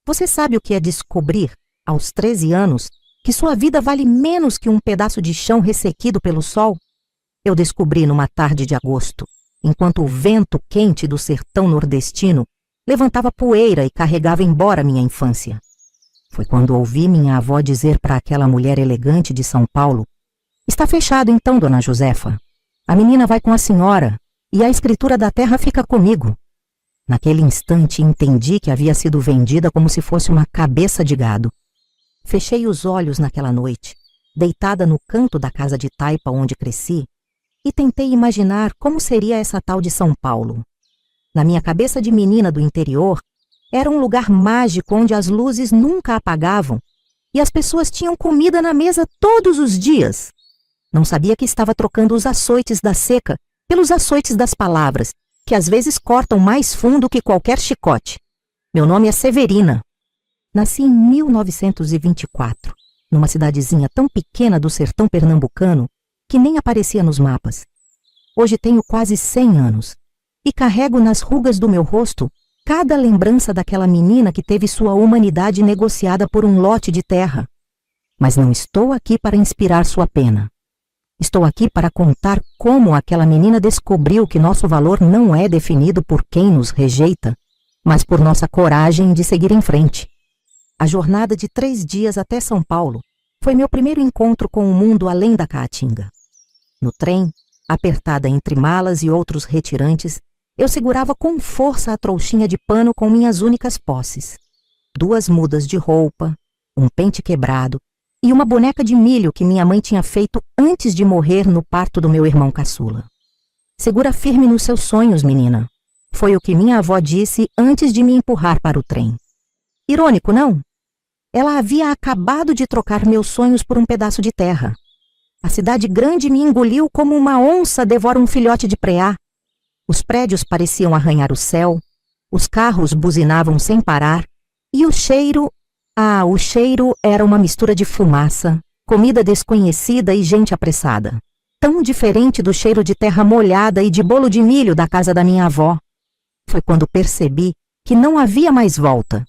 Você sabe o que é descobrir, aos 13 anos, que sua vida vale menos que um pedaço de chão ressequido pelo sol? Eu descobri numa tarde de agosto, enquanto o vento quente do sertão nordestino levantava poeira e carregava embora minha infância. Foi quando ouvi minha avó dizer para aquela mulher elegante de São Paulo: "Está fechado então, dona Josefa. A menina vai com a senhora e a escritura da terra fica comigo." Naquele instante entendi que havia sido vendida como se fosse uma cabeça de gado. Fechei os olhos naquela noite, deitada no canto da casa de taipa onde cresci, e tentei imaginar como seria essa tal de São Paulo. Na minha cabeça de menina do interior, era um lugar mágico onde as luzes nunca apagavam e as pessoas tinham comida na mesa todos os dias. Não sabia que estava trocando os açoites da seca pelos açoites das palavras, que às vezes cortam mais fundo que qualquer chicote. Meu nome é Severina. Nasci em 1924, numa cidadezinha tão pequena do sertão pernambucano que nem aparecia nos mapas. Hoje tenho quase 100 anos e carrego nas rugas do meu rosto cada lembrança daquela menina que teve sua humanidade negociada por um lote de terra. Mas não estou aqui para inspirar sua pena. Estou aqui para contar como aquela menina descobriu que nosso valor não é definido por quem nos rejeita, mas por nossa coragem de seguir em frente. A jornada de 3 dias até São Paulo foi meu primeiro encontro com o mundo além da Caatinga. No trem, apertada entre malas e outros retirantes, eu segurava com força a trouxinha de pano com minhas únicas posses: 2 mudas de roupa, um pente quebrado e uma boneca de milho que minha mãe tinha feito antes de morrer no parto do meu irmão caçula. "Segura firme nos seus sonhos, menina", foi o que minha avó disse antes de me empurrar para o trem. Irônico, não? Ela havia acabado de trocar meus sonhos por um pedaço de terra. A cidade grande me engoliu como uma onça devora um filhote de preá. Os prédios pareciam arranhar o céu, os carros buzinavam sem parar, e o cheiro era uma mistura de fumaça, comida desconhecida e gente apressada. Tão diferente do cheiro de terra molhada e de bolo de milho da casa da minha avó. Foi quando percebi que não havia mais volta.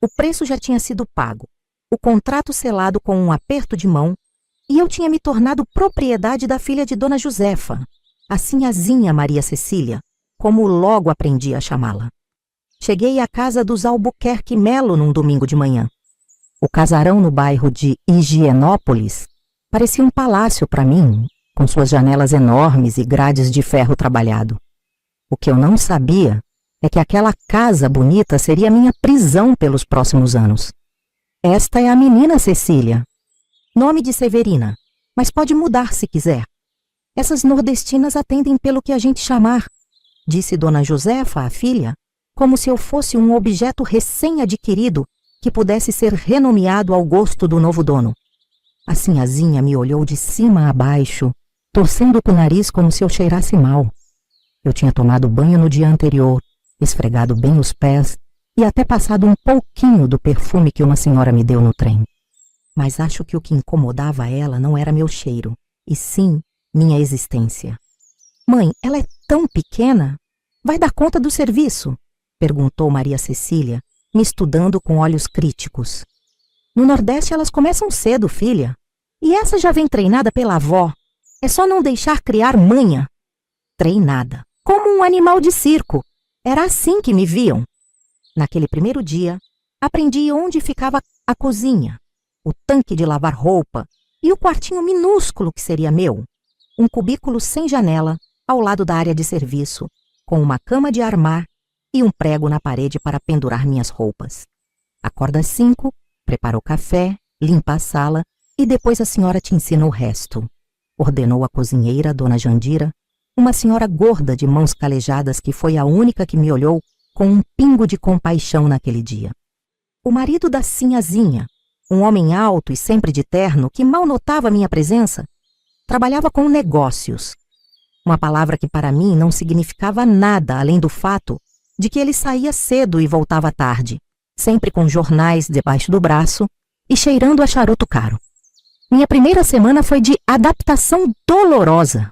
O preço já tinha sido pago, o contrato selado com um aperto de mão, e eu tinha me tornado propriedade da filha de Dona Josefa, a sinhazinha Maria Cecília, como logo aprendi a chamá-la. Cheguei à casa dos Albuquerque Melo num domingo de manhã. O casarão no bairro de Higienópolis parecia um palácio para mim, com suas janelas enormes e grades de ferro trabalhado. O que eu não sabia é que aquela casa bonita seria minha prisão pelos próximos anos. "Esta é a menina Cecília. Nome de Severina, mas pode mudar se quiser. Essas nordestinas atendem pelo que a gente chamar", disse Dona Josefa à filha, como se eu fosse um objeto recém-adquirido que pudesse ser renomeado ao gosto do novo dono. A sinhazinha me olhou de cima a baixo, torcendo com o nariz como se eu cheirasse mal. Eu tinha tomado banho no dia anterior, esfregado bem os pés e até passado um pouquinho do perfume que uma senhora me deu no trem. Mas acho que o que incomodava ela não era meu cheiro, e sim minha existência. "Mãe, ela é tão pequena. Vai dar conta do serviço?" perguntou Maria Cecília, me estudando com olhos críticos. "No Nordeste elas começam cedo, filha. E essa já vem treinada pela avó. É só não deixar criar manha." Treinada, como um animal de circo. Era assim que me viam. Naquele primeiro dia, aprendi onde ficava a cozinha, o tanque de lavar roupa e o quartinho minúsculo que seria meu. Um cubículo sem janela, ao lado da área de serviço, com uma cama de armar e um prego na parede para pendurar minhas roupas. "Acorda às 5, prepara o café, limpa a sala e depois a senhora te ensina o resto", ordenou a cozinheira, Dona Jandira, uma senhora gorda de mãos calejadas que foi a única que me olhou com um pingo de compaixão naquele dia. O marido da sinhazinha, um homem alto e sempre de terno que mal notava minha presença, trabalhava com negócios. Uma palavra que para mim não significava nada além do fato de que ele saía cedo e voltava tarde, sempre com jornais debaixo do braço e cheirando a charuto caro. Minha primeira semana foi de adaptação dolorosa.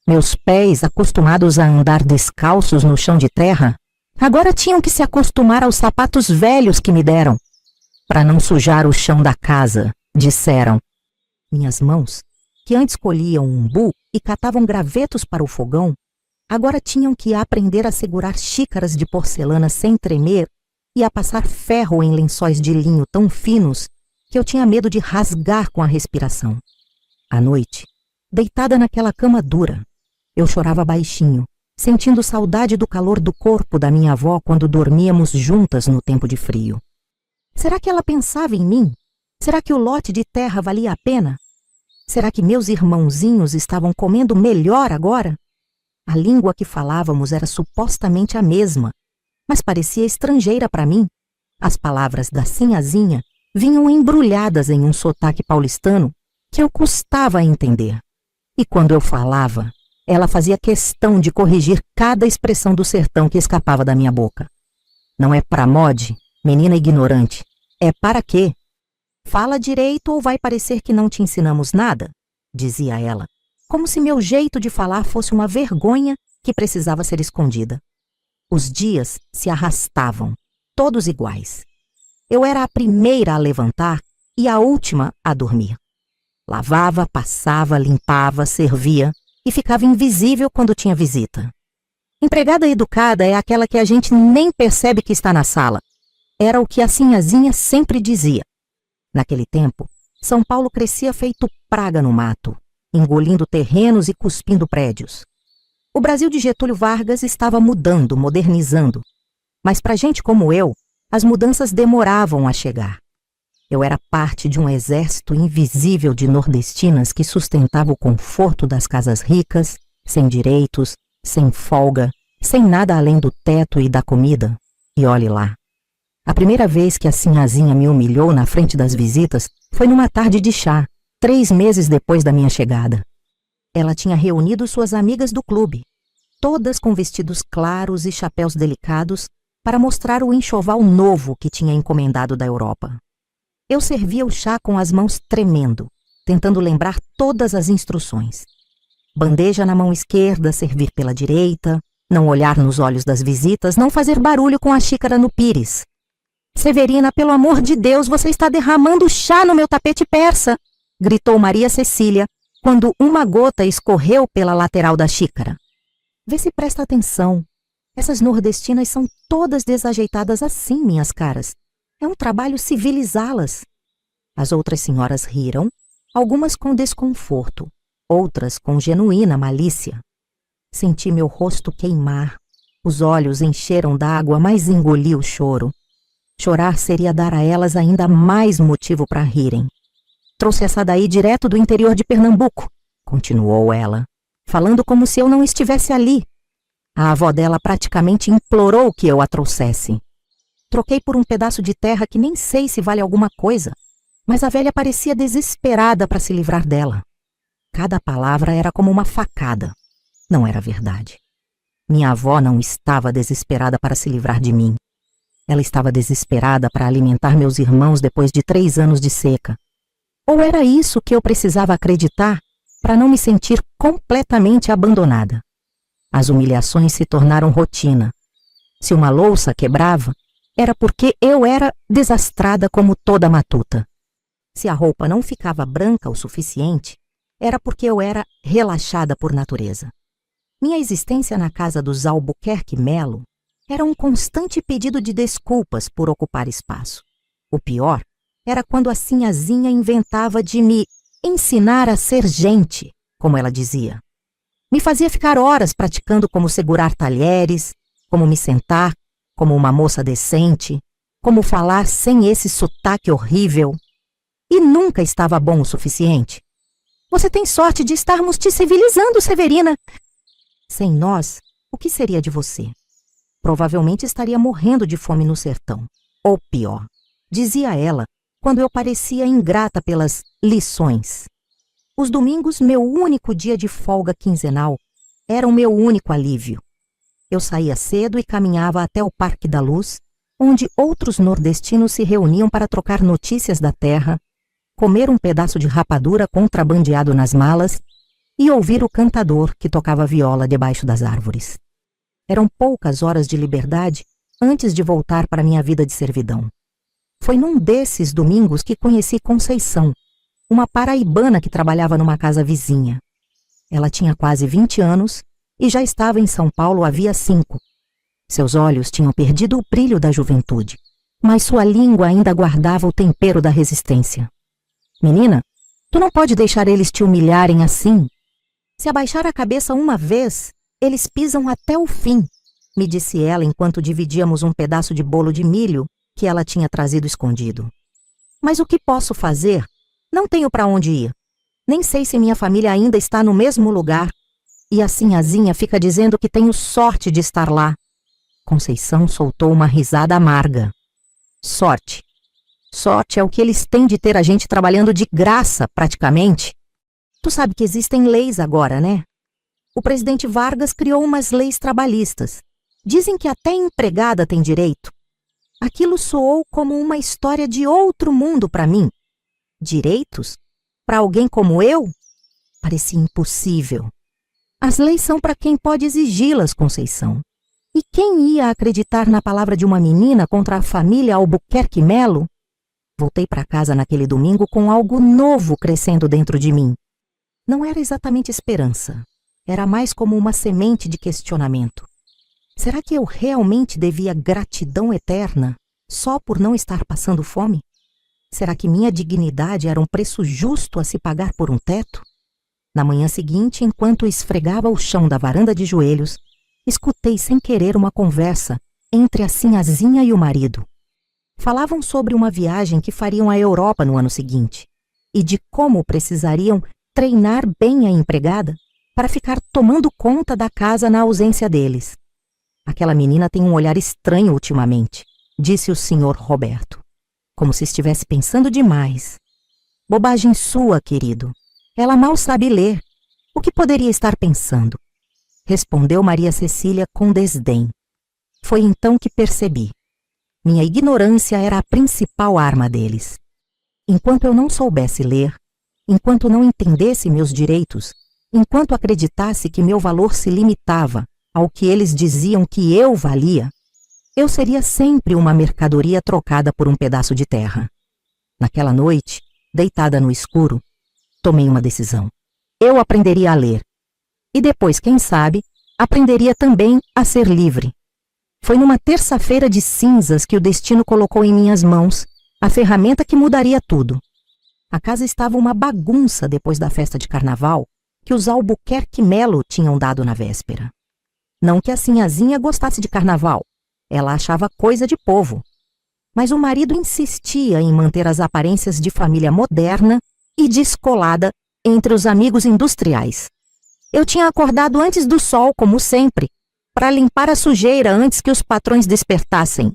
Meus pés, acostumados a andar descalços no chão de terra, Agora tinham que se acostumar aos sapatos velhos que me deram. Para não sujar o chão da casa, disseram. Minhas mãos, que antes colhiam umbu e catavam gravetos para o fogão, agora tinham que aprender a segurar xícaras de porcelana sem tremer e a passar ferro em lençóis de linho tão finos que eu tinha medo de rasgar com a respiração. À noite, deitada naquela cama dura, eu chorava baixinho, sentindo saudade do calor do corpo da minha avó quando dormíamos juntas no tempo de frio. Será que ela pensava em mim? Será que o lote de terra valia a pena? Será que meus irmãozinhos estavam comendo melhor agora? A língua que falávamos era supostamente a mesma, mas parecia estrangeira para mim. As palavras da Sinhazinha vinham embrulhadas em um sotaque paulistano que eu custava a entender. E quando eu falava, ela fazia questão de corrigir cada expressão do sertão que escapava da minha boca. Não é pra mode, menina ignorante. É para quê? Fala direito ou vai parecer que não te ensinamos nada? Dizia ela, como se meu jeito de falar fosse uma vergonha que precisava ser escondida. Os dias se arrastavam, todos iguais. Eu era a primeira a levantar e a última a dormir. Lavava, passava, limpava, servia e ficava invisível quando tinha visita. Empregada educada é aquela que a gente nem percebe que está na sala. Era o que a Sinhazinha sempre dizia. Naquele tempo, São Paulo crescia feito praga no mato, engolindo terrenos e cuspindo prédios. O Brasil de Getúlio Vargas estava mudando, modernizando. Mas para gente como eu, as mudanças demoravam a chegar. Eu era parte de um exército invisível de nordestinas que sustentava o conforto das casas ricas, sem direitos, sem folga, sem nada além do teto e da comida. E olhe lá. A primeira vez que a Sinhazinha me humilhou na frente das visitas foi numa tarde de chá, 3 meses depois da minha chegada. Ela tinha reunido suas amigas do clube, todas com vestidos claros e chapéus delicados, para mostrar o enxoval novo que tinha encomendado da Europa. Eu servia o chá com as mãos tremendo, tentando lembrar todas as instruções. Bandeja na mão esquerda, servir pela direita, não olhar nos olhos das visitas, não fazer barulho com a xícara no pires. Severina, pelo amor de Deus, você está derramando chá no meu tapete persa, gritou Maria Cecília, quando uma gota escorreu pela lateral da xícara. Vê se presta atenção. Essas nordestinas são todas desajeitadas assim, minhas caras. É um trabalho civilizá-las. As outras senhoras riram, algumas com desconforto, outras com genuína malícia. Senti meu rosto queimar, os olhos encheram d'água, mas engoli o choro. Chorar seria dar a elas ainda mais motivo para rirem. Trouxe essa daí direto do interior de Pernambuco, continuou ela, falando como se eu não estivesse ali. A avó dela praticamente implorou que eu a trouxesse. Troquei por um pedaço de terra que nem sei se vale alguma coisa, mas a velha parecia desesperada para se livrar dela. Cada palavra era como uma facada. Não era verdade. Minha avó não estava desesperada para se livrar de mim. Ela estava desesperada para alimentar meus irmãos depois de 3 anos de seca. Ou era isso que eu precisava acreditar para não me sentir completamente abandonada? As humilhações se tornaram rotina. Se uma louça quebrava, era porque eu era desastrada como toda matuta. Se a roupa não ficava branca o suficiente, era porque eu era relaxada por natureza. Minha existência na casa dos Albuquerque Melo era um constante pedido de desculpas por ocupar espaço. O pior era quando a Sinhazinha inventava de me ensinar a ser gente, como ela dizia. Me fazia ficar horas praticando como segurar talheres, como me sentar, como uma moça decente, como falar sem esse sotaque horrível. E nunca estava bom o suficiente. Você tem sorte de estarmos te civilizando, Severina. Sem nós, o que seria de você? Provavelmente estaria morrendo de fome no sertão. Ou pior, dizia ela, quando eu parecia ingrata pelas lições. Os domingos, meu único dia de folga quinzenal, era o meu único alívio. Eu saía cedo e caminhava até o Parque da Luz, onde outros nordestinos se reuniam para trocar notícias da terra, comer um pedaço de rapadura contrabandeado nas malas e ouvir o cantador que tocava viola debaixo das árvores. Eram poucas horas de liberdade antes de voltar para minha vida de servidão. Foi num desses domingos que conheci Conceição, uma paraibana que trabalhava numa casa vizinha. Ela tinha quase 20 anos e já estava em São Paulo havia 5. Seus olhos tinham perdido o brilho da juventude, mas sua língua ainda guardava o tempero da resistência. Menina, tu não pode deixar eles te humilharem assim. Se abaixar a cabeça uma vez, eles pisam até o fim, me disse ela enquanto dividíamos um pedaço de bolo de milho que ela tinha trazido escondido. Mas o que posso fazer? Não tenho para onde ir. Nem sei se minha família ainda está no mesmo lugar. E a Sinhazinha fica dizendo que tenho sorte de estar lá. Conceição soltou uma risada amarga. Sorte. Sorte é o que eles têm de ter a gente trabalhando de graça, praticamente. Tu sabe que existem leis agora, né? O presidente Vargas criou umas leis trabalhistas. Dizem que até empregada tem direito. Aquilo soou como uma história de outro mundo para mim. Direitos? Para alguém como eu? Parecia impossível. As leis são para quem pode exigi-las, Conceição. E quem ia acreditar na palavra de uma menina contra a família Albuquerque Melo? Voltei para casa naquele domingo com algo novo crescendo dentro de mim. Não era exatamente esperança. Era mais como uma semente de questionamento. Será que eu realmente devia gratidão eterna só por não estar passando fome? Será que minha dignidade era um preço justo a se pagar por um teto? Na manhã seguinte, enquanto esfregava o chão da varanda de joelhos, escutei sem querer uma conversa entre a Sinhazinha e o marido. Falavam sobre uma viagem que fariam à Europa no ano seguinte e de como precisariam treinar bem a empregada para ficar tomando conta da casa na ausência deles. Aquela menina tem um olhar estranho ultimamente, disse o senhor Roberto, como se estivesse pensando demais. Bobagem sua, querido. Ela mal sabe ler. O que poderia estar pensando? Respondeu Maria Cecília com desdém. Foi então que percebi. Minha ignorância era a principal arma deles. Enquanto eu não soubesse ler, enquanto não entendesse meus direitos, enquanto acreditasse que meu valor se limitava ao que eles diziam que eu valia, eu seria sempre uma mercadoria trocada por um pedaço de terra. Naquela noite, deitada no escuro, tomei uma decisão. Eu aprenderia a ler. E depois, quem sabe, aprenderia também a ser livre. Foi numa terça-feira de cinzas que o destino colocou em minhas mãos a ferramenta que mudaria tudo. A casa estava uma bagunça depois da festa de carnaval que os Albuquerque Melo tinham dado na véspera. Não que a Sinhazinha gostasse de carnaval. Ela achava coisa de povo. Mas o marido insistia em manter as aparências de família moderna e descolada entre os amigos industriais. Eu tinha acordado antes do sol, como sempre, para limpar a sujeira antes que os patrões despertassem.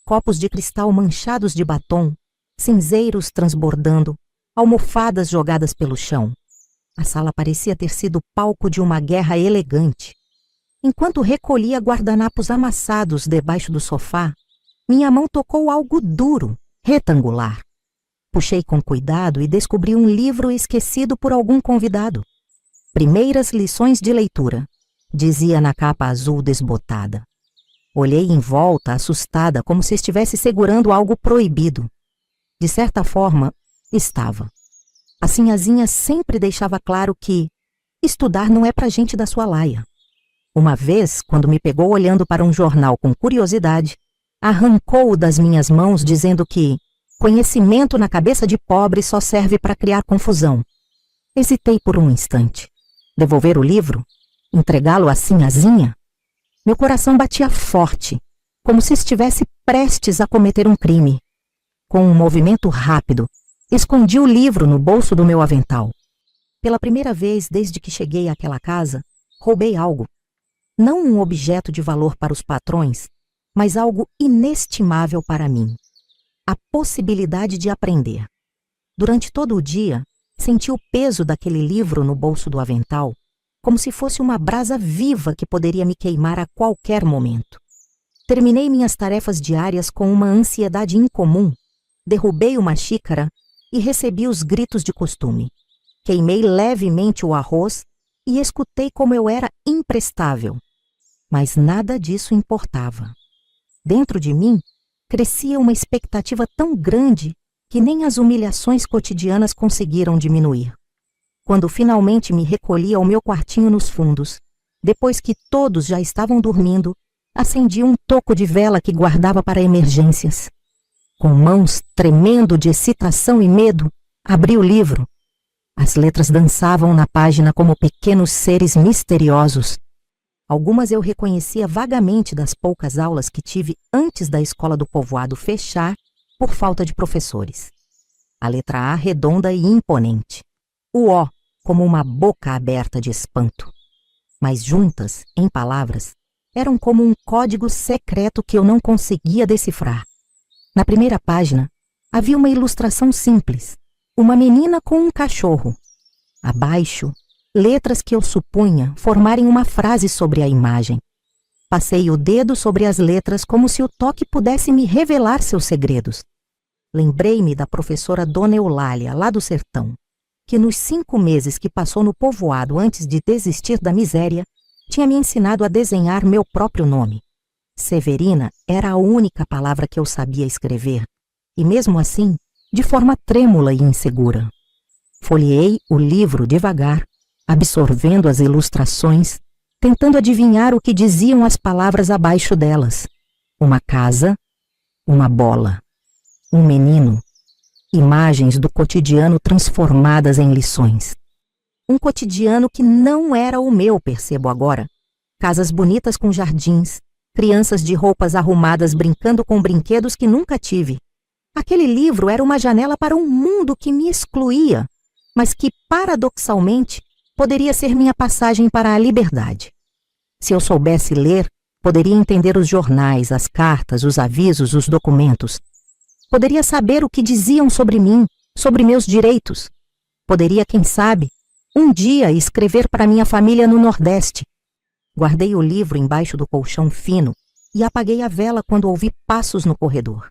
Copos de cristal manchados de batom, cinzeiros transbordando, almofadas jogadas pelo chão. A sala parecia ter sido palco de uma guerra elegante. Enquanto recolhia guardanapos amassados debaixo do sofá, minha mão tocou algo duro, retangular. Puxei com cuidado e descobri um livro esquecido por algum convidado. Primeiras lições de leitura, dizia na capa azul desbotada. Olhei em volta, assustada, como se estivesse segurando algo proibido. De certa forma, estava. A Sinhazinha sempre deixava claro que estudar não é pra gente da sua laia. Uma vez, quando me pegou olhando para um jornal com curiosidade, arrancou-o das minhas mãos dizendo que conhecimento na cabeça de pobre só serve para criar confusão. Hesitei por um instante. Devolver o livro? Entregá-lo à Sinhazinha? Meu coração batia forte, como se estivesse prestes a cometer um crime. Com um movimento rápido, escondi o livro no bolso do meu avental. Pela primeira vez desde que cheguei àquela casa, roubei algo. Não um objeto de valor para os patrões, mas algo inestimável para mim. A possibilidade de aprender. Durante todo o dia, senti o peso daquele livro no bolso do avental, como se fosse uma brasa viva que poderia me queimar a qualquer momento. Terminei minhas tarefas diárias com uma ansiedade incomum, derrubei uma xícara e recebi os gritos de costume. Queimei levemente o arroz e escutei como eu era imprestável. Mas nada disso importava. Dentro de mim, crescia uma expectativa tão grande que nem as humilhações cotidianas conseguiram diminuir. Quando finalmente me recolhi ao meu quartinho nos fundos, depois que todos já estavam dormindo, acendi um toco de vela que guardava para emergências. Com mãos tremendo de excitação e medo, abri o livro. As letras dançavam na página como pequenos seres misteriosos. Algumas eu reconhecia vagamente das poucas aulas que tive antes da escola do povoado fechar por falta de professores. A letra A redonda e imponente. O O como uma boca aberta de espanto. Mas juntas, em palavras, eram como um código secreto que eu não conseguia decifrar. Na primeira página, havia uma ilustração simples. Uma menina com um cachorro. Abaixo, letras que eu supunha formarem uma frase sobre a imagem. Passei o dedo sobre as letras como se o toque pudesse me revelar seus segredos. Lembrei-me da professora Dona Eulália, lá do sertão, que nos 5 meses que passou no povoado antes de desistir da miséria, tinha me ensinado a desenhar meu próprio nome. Severina era a única palavra que eu sabia escrever, e mesmo assim, de forma trêmula e insegura. Folheei o livro devagar, absorvendo as ilustrações, tentando adivinhar o que diziam as palavras abaixo delas. Uma casa, uma bola, um menino, imagens do cotidiano transformadas em lições. Um cotidiano que não era o meu, percebo agora. Casas bonitas com jardins, crianças de roupas arrumadas brincando com brinquedos que nunca tive. Aquele livro era uma janela para um mundo que me excluía, mas que, paradoxalmente, poderia ser minha passagem para a liberdade. Se eu soubesse ler, poderia entender os jornais, as cartas, os avisos, os documentos. Poderia saber o que diziam sobre mim, sobre meus direitos. Poderia, quem sabe, um dia escrever para minha família no Nordeste. Guardei o livro embaixo do colchão fino e apaguei a vela quando ouvi passos no corredor.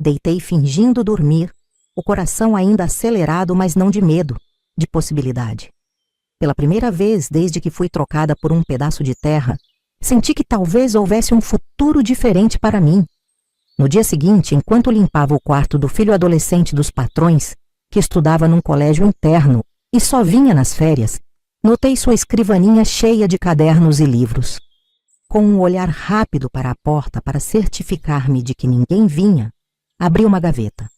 Deitei fingindo dormir, o coração ainda acelerado, mas não de medo, de possibilidade. Pela primeira vez desde que fui trocada por um pedaço de terra, senti que talvez houvesse um futuro diferente para mim. No dia seguinte, enquanto limpava o quarto do filho adolescente dos patrões, que estudava num colégio interno e só vinha nas férias, notei sua escrivaninha cheia de cadernos e livros. Com um olhar rápido para a porta para certificar-me de que ninguém vinha, abri uma gaveta.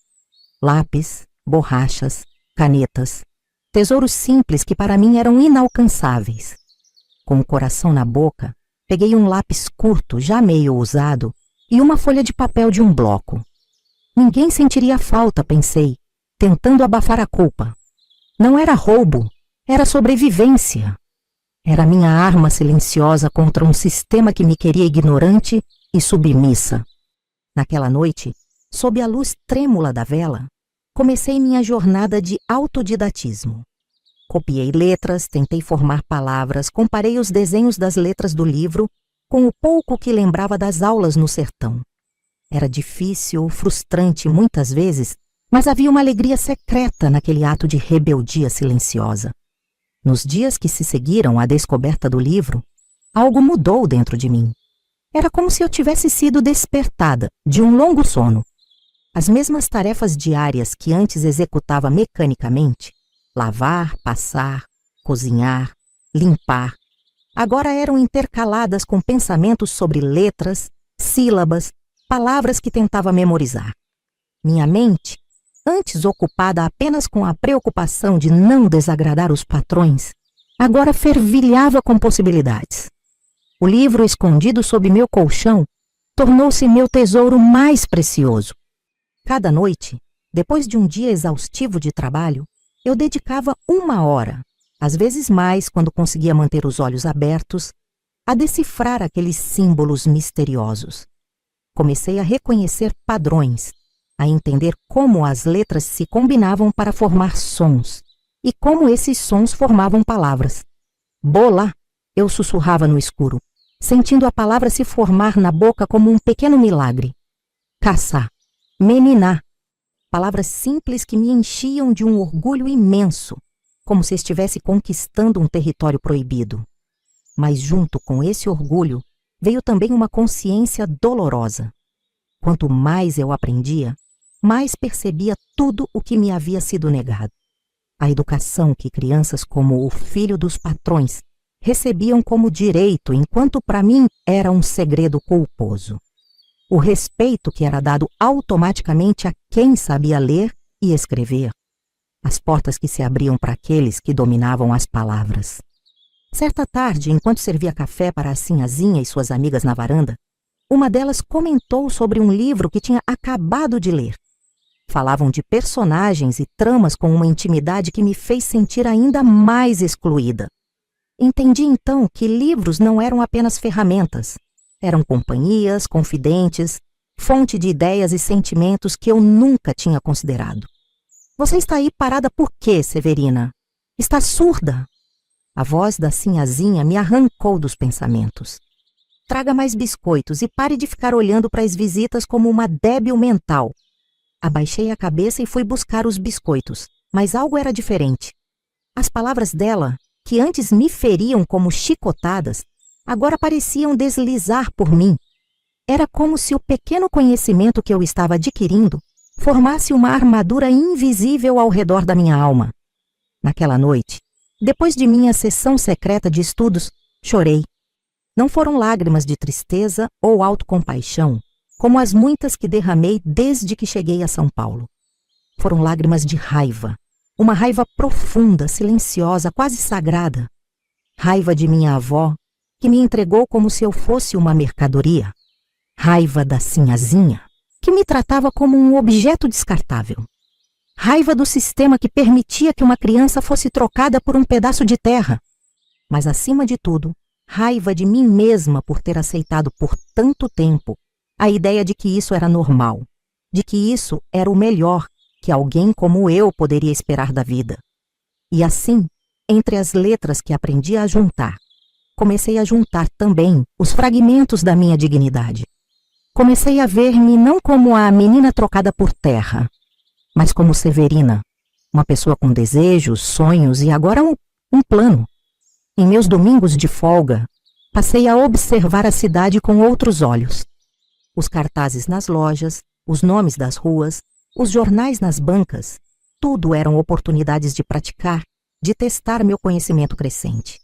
Lápis, borrachas, canetas, tesouros simples que para mim eram inalcançáveis. Com o coração na boca, peguei um lápis curto, já meio usado, e uma folha de papel de um bloco. Ninguém sentiria falta, pensei, tentando abafar a culpa. Não era roubo, era sobrevivência. Era minha arma silenciosa contra um sistema que me queria ignorante e submissa. Naquela noite, sob a luz trêmula da vela, comecei minha jornada de autodidatismo. Copiei letras, tentei formar palavras, comparei os desenhos das letras do livro com o pouco que lembrava das aulas no sertão. Era difícil, frustrante muitas vezes, mas havia uma alegria secreta naquele ato de rebeldia silenciosa. Nos dias que se seguiram à descoberta do livro, algo mudou dentro de mim. Era como se eu tivesse sido despertada de um longo sono. As mesmas tarefas diárias que antes executava mecanicamente, lavar, passar, cozinhar, limpar, agora eram intercaladas com pensamentos sobre letras, sílabas, palavras que tentava memorizar. Minha mente, antes ocupada apenas com a preocupação de não desagradar os patrões, agora fervilhava com possibilidades. O livro escondido sob meu colchão tornou-se meu tesouro mais precioso. Cada noite, depois de um dia exaustivo de trabalho, eu dedicava 1 hora, às vezes mais quando conseguia manter os olhos abertos, a decifrar aqueles símbolos misteriosos. Comecei a reconhecer padrões, a entender como as letras se combinavam para formar sons e como esses sons formavam palavras. Bola, eu sussurrava no escuro, sentindo a palavra se formar na boca como um pequeno milagre. Caçar, meniná, palavras simples que me enchiam de um orgulho imenso, como se estivesse conquistando um território proibido. Mas junto com esse orgulho, veio também uma consciência dolorosa. Quanto mais eu aprendia, mais percebia tudo o que me havia sido negado. A educação que crianças como o filho dos patrões recebiam como direito, enquanto para mim era um segredo culposo. O respeito que era dado automaticamente a quem sabia ler e escrever. As portas que se abriam para aqueles que dominavam as palavras. Certa tarde, enquanto servia café para a Sinhazinha e suas amigas na varanda, uma delas comentou sobre um livro que tinha acabado de ler. Falavam de personagens e tramas com uma intimidade que me fez sentir ainda mais excluída. Entendi então que livros não eram apenas ferramentas. Eram companhias, confidentes, fonte de ideias e sentimentos que eu nunca tinha considerado. Você está aí parada por quê, Severina? Está surda? A voz da Sinhazinha me arrancou dos pensamentos. Traga mais biscoitos e pare de ficar olhando para as visitas como uma débil mental. Abaixei a cabeça e fui buscar os biscoitos, mas algo era diferente. As palavras dela, que antes me feriam como chicotadas, agora pareciam deslizar por mim. Era como se o pequeno conhecimento que eu estava adquirindo formasse uma armadura invisível ao redor da minha alma. Naquela noite, depois de minha sessão secreta de estudos, chorei. Não foram lágrimas de tristeza ou autocompaixão, como as muitas que derramei desde que cheguei a São Paulo. Foram lágrimas de raiva, uma raiva profunda, silenciosa, quase sagrada. Raiva de minha avó, que me entregou como se eu fosse uma mercadoria. Raiva da Sinhazinha, que me tratava como um objeto descartável. Raiva do sistema que permitia que uma criança fosse trocada por um pedaço de terra. Mas, acima de tudo, raiva de mim mesma por ter aceitado por tanto tempo a ideia de que isso era normal, de que isso era o melhor que alguém como eu poderia esperar da vida. E assim, entre as letras que aprendi a juntar, comecei a juntar também os fragmentos da minha dignidade. Comecei a ver-me não como a menina trocada por terra, mas como Severina, uma pessoa com desejos, sonhos e agora um plano. Em meus domingos de folga, passei a observar a cidade com outros olhos. Os cartazes nas lojas, os nomes das ruas, os jornais nas bancas, tudo eram oportunidades de praticar, de testar meu conhecimento crescente.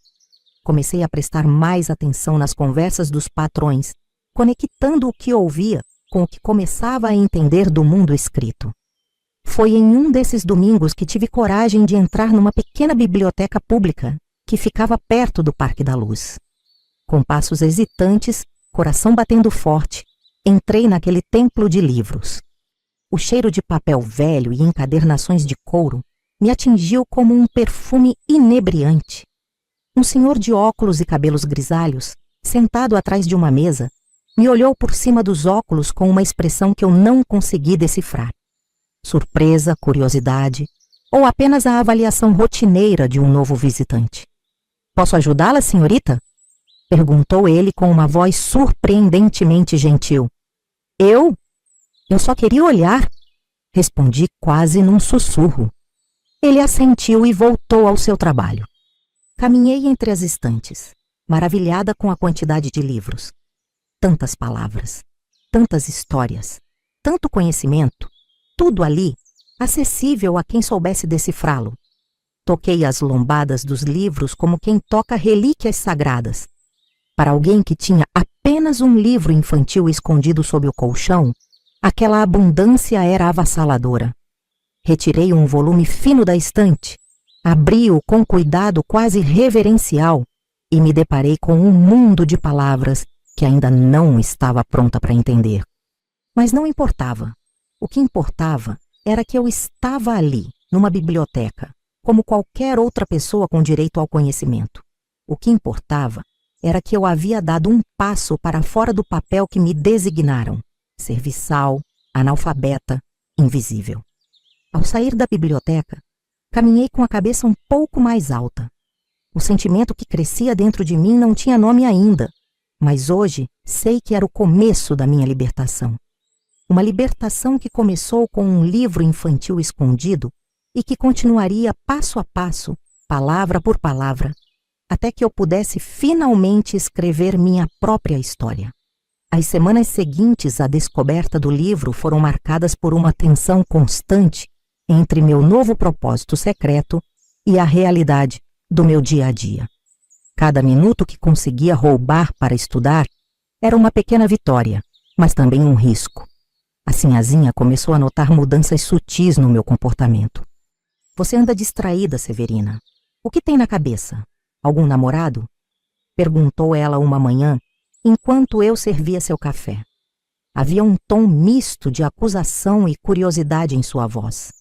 Comecei a prestar mais atenção nas conversas dos patrões, conectando o que ouvia com o que começava a entender do mundo escrito. Foi em um desses domingos que tive coragem de entrar numa pequena biblioteca pública que ficava perto do Parque da Luz. Com passos hesitantes, coração batendo forte, entrei naquele templo de livros. O cheiro de papel velho e encadernações de couro me atingiu como um perfume inebriante. Um senhor de óculos e cabelos grisalhos, sentado atrás de uma mesa, me olhou por cima dos óculos com uma expressão que eu não consegui decifrar. Surpresa, curiosidade, ou apenas a avaliação rotineira de um novo visitante. "Posso ajudá-la, senhorita?" perguntou ele com uma voz surpreendentemente gentil. Eu só queria olhar", respondi quase num sussurro. Ele assentiu e voltou ao seu trabalho. Caminhei entre as estantes, maravilhada com a quantidade de livros. Tantas palavras, tantas histórias, tanto conhecimento, tudo ali, acessível a quem soubesse decifrá-lo. Toquei as lombadas dos livros como quem toca relíquias sagradas. Para alguém que tinha apenas um livro infantil escondido sob o colchão, aquela abundância era avassaladora. Retirei um volume fino da estante, abri-o com cuidado quase reverencial e me deparei com um mundo de palavras que ainda não estava pronta para entender. Mas não importava. O que importava era que eu estava ali, numa biblioteca, como qualquer outra pessoa com direito ao conhecimento. O que importava era que eu havia dado um passo para fora do papel que me designaram: serviçal, analfabeta, invisível. Ao sair da biblioteca, caminhei com a cabeça um pouco mais alta. O sentimento que crescia dentro de mim não tinha nome ainda, mas hoje sei que era o começo da minha libertação. Uma libertação que começou com um livro infantil escondido e que continuaria passo a passo, palavra por palavra, até que eu pudesse finalmente escrever minha própria história. As semanas seguintes à descoberta do livro foram marcadas por uma tensão constante entre meu novo propósito secreto e a realidade do meu dia a dia. Cada minuto que conseguia roubar para estudar era uma pequena vitória, mas também um risco. A sinhazinha começou a notar mudanças sutis no meu comportamento. Você anda distraída, Severina. O que tem na cabeça? Algum namorado? Perguntou ela uma manhã, enquanto eu servia seu café. Havia um tom misto de acusação e curiosidade em sua voz.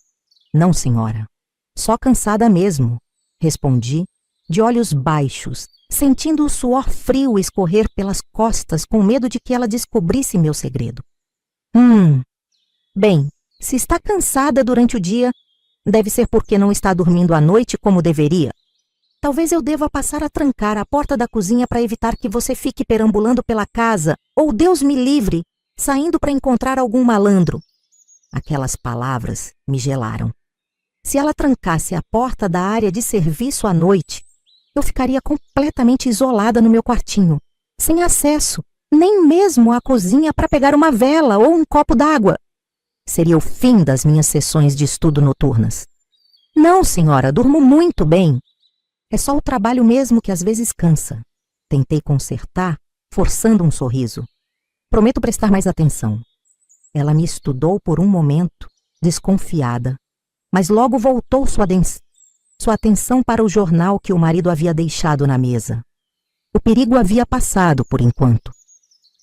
Não, senhora. Só cansada mesmo, respondi, de olhos baixos, sentindo o suor frio escorrer pelas costas com medo de que ela descobrisse meu segredo. Bem, se está cansada durante o dia, deve ser porque não está dormindo à noite como deveria. Talvez eu deva passar a trancar a porta da cozinha para evitar que você fique perambulando pela casa, ou Deus me livre, saindo para encontrar algum malandro. Aquelas palavras me gelaram. Se ela trancasse a porta da área de serviço à noite, eu ficaria completamente isolada no meu quartinho, sem acesso, nem mesmo à cozinha para pegar uma vela ou um copo d'água. Seria o fim das minhas sessões de estudo noturnas. Não, senhora, durmo muito bem. É só o trabalho mesmo que às vezes cansa. Tentei consertar, forçando um sorriso. Prometo prestar mais atenção. Ela me estudou por um momento, desconfiada, mas logo voltou sua atenção para o jornal que o marido havia deixado na mesa. O perigo havia passado por enquanto,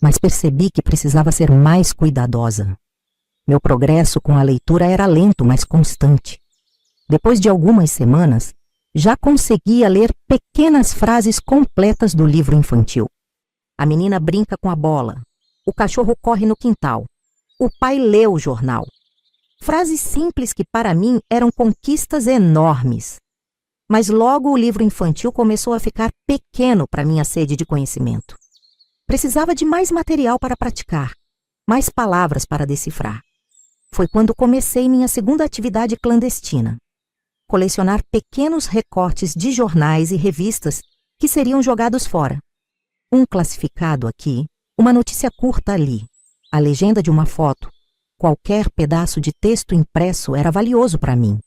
mas percebi que precisava ser mais cuidadosa. Meu progresso com a leitura era lento, mas constante. Depois de algumas semanas, já conseguia ler pequenas frases completas do livro infantil. A menina brinca com a bola. O cachorro corre no quintal. O pai lê o jornal. Frases simples que para mim eram conquistas enormes. Mas logo o livro infantil começou a ficar pequeno para minha sede de conhecimento. Precisava de mais material para praticar, mais palavras para decifrar. Foi quando comecei minha segunda atividade clandestina. Colecionar pequenos recortes de jornais e revistas que seriam jogados fora. Um classificado aqui, uma notícia curta ali, a legenda de uma foto. Qualquer pedaço de texto impresso era valioso para mim.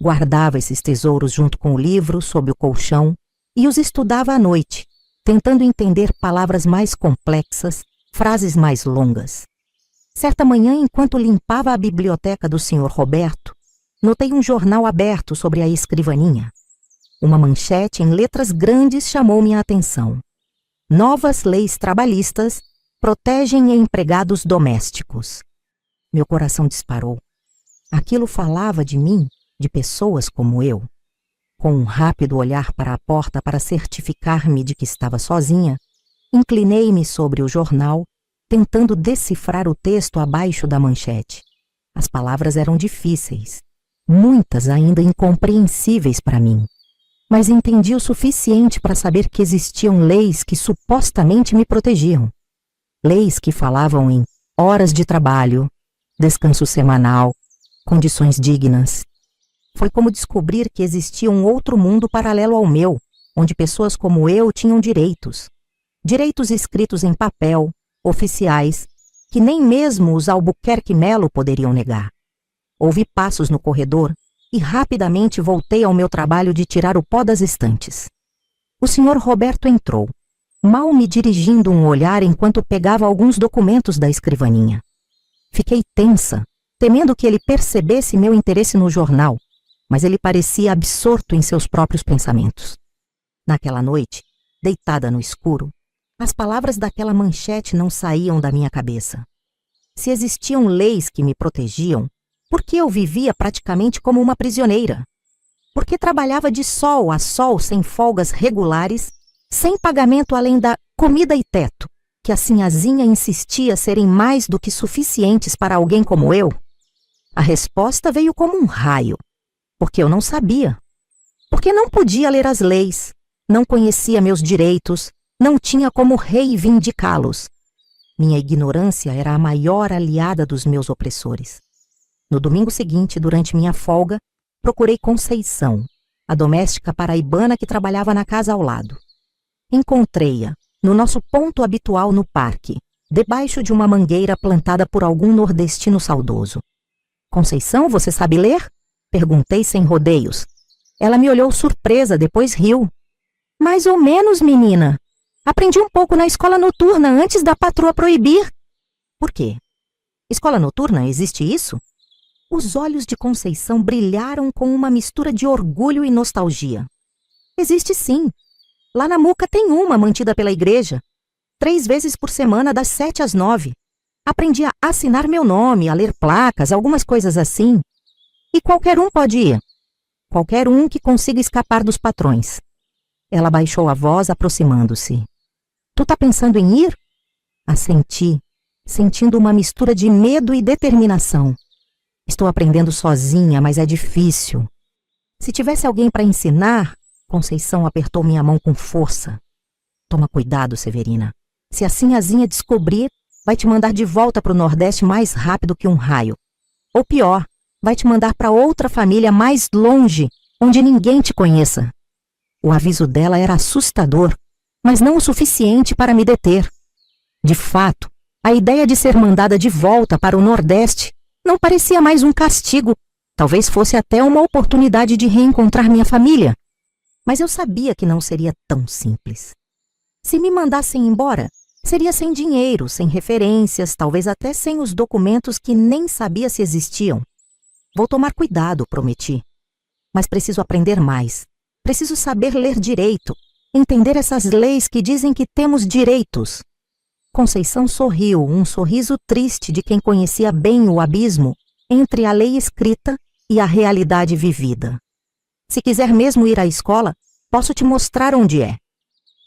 Guardava esses tesouros junto com o livro sob o colchão e os estudava à noite, tentando entender palavras mais complexas, frases mais longas. Certa manhã, enquanto limpava a biblioteca do Sr. Roberto, notei um jornal aberto sobre a escrivaninha. Uma manchete em letras grandes chamou minha atenção. Novas leis trabalhistas protegem empregados domésticos. Meu coração disparou. Aquilo falava de mim, de pessoas como eu. Com um rápido olhar para a porta para certificar-me de que estava sozinha, inclinei-me sobre o jornal, tentando decifrar o texto abaixo da manchete. As palavras eram difíceis, muitas ainda incompreensíveis para mim, mas entendi o suficiente para saber que existiam leis que supostamente me protegiam. Leis que falavam em horas de trabalho, descanso semanal, condições dignas. Foi como descobrir que existia um outro mundo paralelo ao meu, onde pessoas como eu tinham direitos. Direitos escritos em papel, oficiais, que nem mesmo os Albuquerque Mello poderiam negar. Ouvi passos no corredor e rapidamente voltei ao meu trabalho de tirar o pó das estantes. O Sr. Roberto entrou, mal me dirigindo um olhar enquanto pegava alguns documentos da escrivaninha. Fiquei tensa, temendo que ele percebesse meu interesse no jornal, mas ele parecia absorto em seus próprios pensamentos. Naquela noite, deitada no escuro, as palavras daquela manchete não saíam da minha cabeça. Se existiam leis que me protegiam, por que eu vivia praticamente como uma prisioneira? Por que trabalhava de sol a sol sem folgas regulares, sem pagamento além da comida e teto, que a sinhazinha insistia serem mais do que suficientes para alguém como eu? A resposta veio como um raio, porque eu não sabia. Porque não podia ler as leis, não conhecia meus direitos, não tinha como reivindicá-los. Minha ignorância era a maior aliada dos meus opressores. No domingo seguinte, durante minha folga, procurei Conceição, a doméstica paraibana que trabalhava na casa ao lado. Encontrei-a no nosso ponto habitual no parque, debaixo de uma mangueira plantada por algum nordestino saudoso. Conceição, você sabe ler? Perguntei sem rodeios. Ela me olhou surpresa, depois riu. Mais ou menos, menina. Aprendi um pouco na escola noturna antes da patroa proibir. Por quê? Escola noturna, existe isso? Os olhos de Conceição brilharam com uma mistura de orgulho e nostalgia. Existe sim. Lá na Muca tem uma mantida pela igreja. 3 vezes por semana, das 7 às 9. Aprendi a assinar meu nome, a ler placas, algumas coisas assim. E qualquer um pode ir. Qualquer um que consiga escapar dos patrões. Ela baixou a voz, aproximando-se. Tu tá pensando em ir? Assenti, sentindo uma mistura de medo e determinação. Estou aprendendo sozinha, mas é difícil. Se tivesse alguém para ensinar, Conceição apertou minha mão com força. Toma cuidado, Severina. Se a Sinhazinha descobrir, vai te mandar de volta para o Nordeste mais rápido que um raio. Ou pior, vai te mandar para outra família mais longe, onde ninguém te conheça. O aviso dela era assustador, mas não o suficiente para me deter. De fato, a ideia de ser mandada de volta para o Nordeste não parecia mais um castigo. Talvez fosse até uma oportunidade de reencontrar minha família. Mas eu sabia que não seria tão simples. Se me mandassem embora, seria sem dinheiro, sem referências, talvez até sem os documentos que nem sabia se existiam. Vou tomar cuidado, prometi. Mas preciso aprender mais. Preciso saber ler direito, entender essas leis que dizem que temos direitos. Conceição sorriu, um sorriso triste de quem conhecia bem o abismo entre a lei escrita e a realidade vivida. Se quiser mesmo ir à escola, posso te mostrar onde é.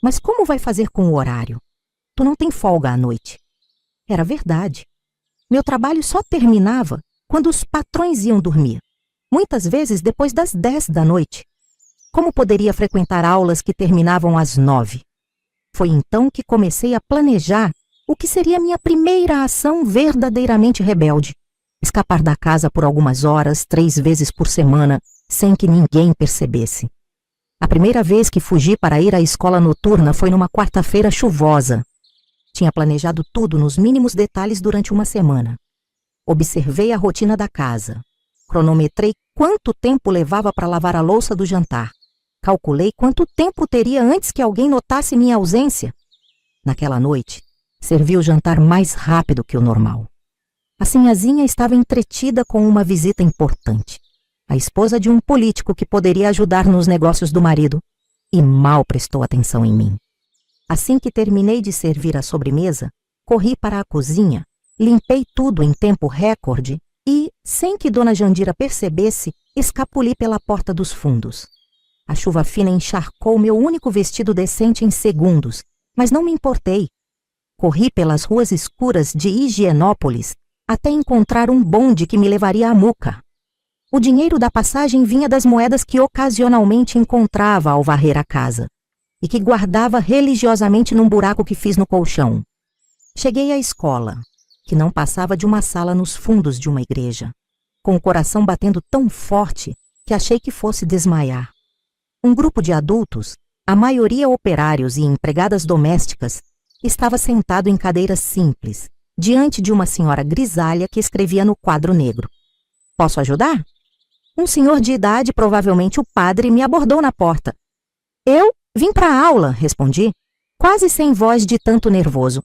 Mas como vai fazer com o horário? Tu não tem folga à noite. Era verdade. Meu trabalho só terminava quando os patrões iam dormir, muitas vezes depois das 10 da noite. Como poderia frequentar aulas que terminavam às 9? Foi então que comecei a planejar o que seria minha primeira ação verdadeiramente rebelde. Escapar da casa por algumas horas, 3 vezes por semana, sem que ninguém percebesse. A primeira vez que fugi para ir à escola noturna foi numa quarta-feira chuvosa. Tinha planejado tudo nos mínimos detalhes durante uma semana. Observei a rotina da casa. Cronometrei quanto tempo levava para lavar a louça do jantar. Calculei quanto tempo teria antes que alguém notasse minha ausência. Naquela noite, servi o jantar mais rápido que o normal. A Sinhazinha estava entretida com uma visita importante. A esposa de um político que poderia ajudar nos negócios do marido, e mal prestou atenção em mim. Assim que terminei de servir a sobremesa, corri para a cozinha, limpei tudo em tempo recorde e, sem que Dona Jandira percebesse, escapuli pela porta dos fundos. A chuva fina encharcou meu único vestido decente em segundos, mas não me importei. Corri pelas ruas escuras de Higienópolis até encontrar um bonde que me levaria à Muca. O dinheiro da passagem vinha das moedas que ocasionalmente encontrava ao varrer a casa e que guardava religiosamente num buraco que fiz no colchão. Cheguei à escola, que não passava de uma sala nos fundos de uma igreja, com o coração batendo tão forte que achei que fosse desmaiar. Um grupo de adultos, a maioria operários e empregadas domésticas, estava sentado em cadeiras simples, diante de uma senhora grisalha que escrevia no quadro negro. Posso ajudar? Um senhor de idade, provavelmente o padre, me abordou na porta. Eu vim para a aula, respondi, quase sem voz de tanto nervoso.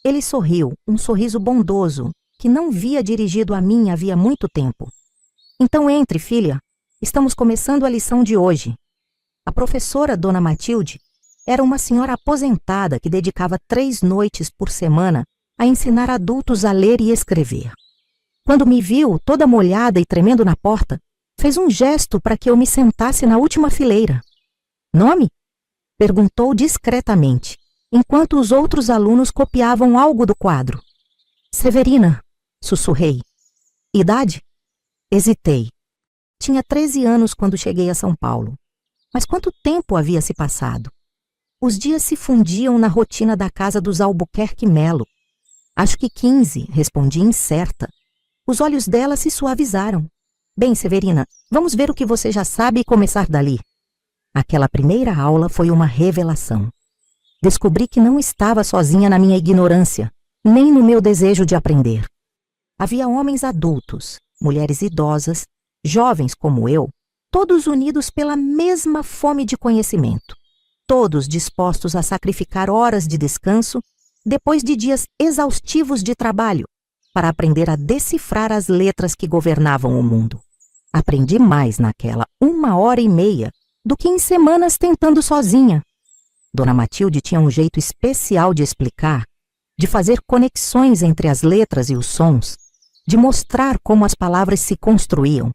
Ele sorriu, um sorriso bondoso, que não via dirigido a mim havia muito tempo. Então entre, filha. Estamos começando a lição de hoje. A professora, Dona Matilde, era uma senhora aposentada que dedicava 3 noites por semana a ensinar adultos a ler e escrever. Quando me viu, toda molhada e tremendo na porta, fez um gesto para que eu me sentasse na última fileira. Nome? Perguntou discretamente, enquanto os outros alunos copiavam algo do quadro. Severina, sussurrei. Idade? Hesitei. Tinha 13 anos quando cheguei a São Paulo. Mas quanto tempo havia se passado? Os dias se fundiam na rotina da casa dos Albuquerque Melo. Acho que 15, respondi incerta. Os olhos dela se suavizaram. Bem, Severina, vamos ver o que você já sabe e começar dali. Aquela primeira aula foi uma revelação. Descobri que não estava sozinha na minha ignorância, nem no meu desejo de aprender. Havia homens adultos, mulheres idosas, jovens como eu, todos unidos pela mesma fome de conhecimento, todos dispostos a sacrificar horas de descanso depois de dias exaustivos de trabalho para aprender a decifrar as letras que governavam o mundo. Aprendi mais naquela 1h30 do que em semanas tentando sozinha. Dona Matilde tinha um jeito especial de explicar, de fazer conexões entre as letras e os sons, de mostrar como as palavras se construíam.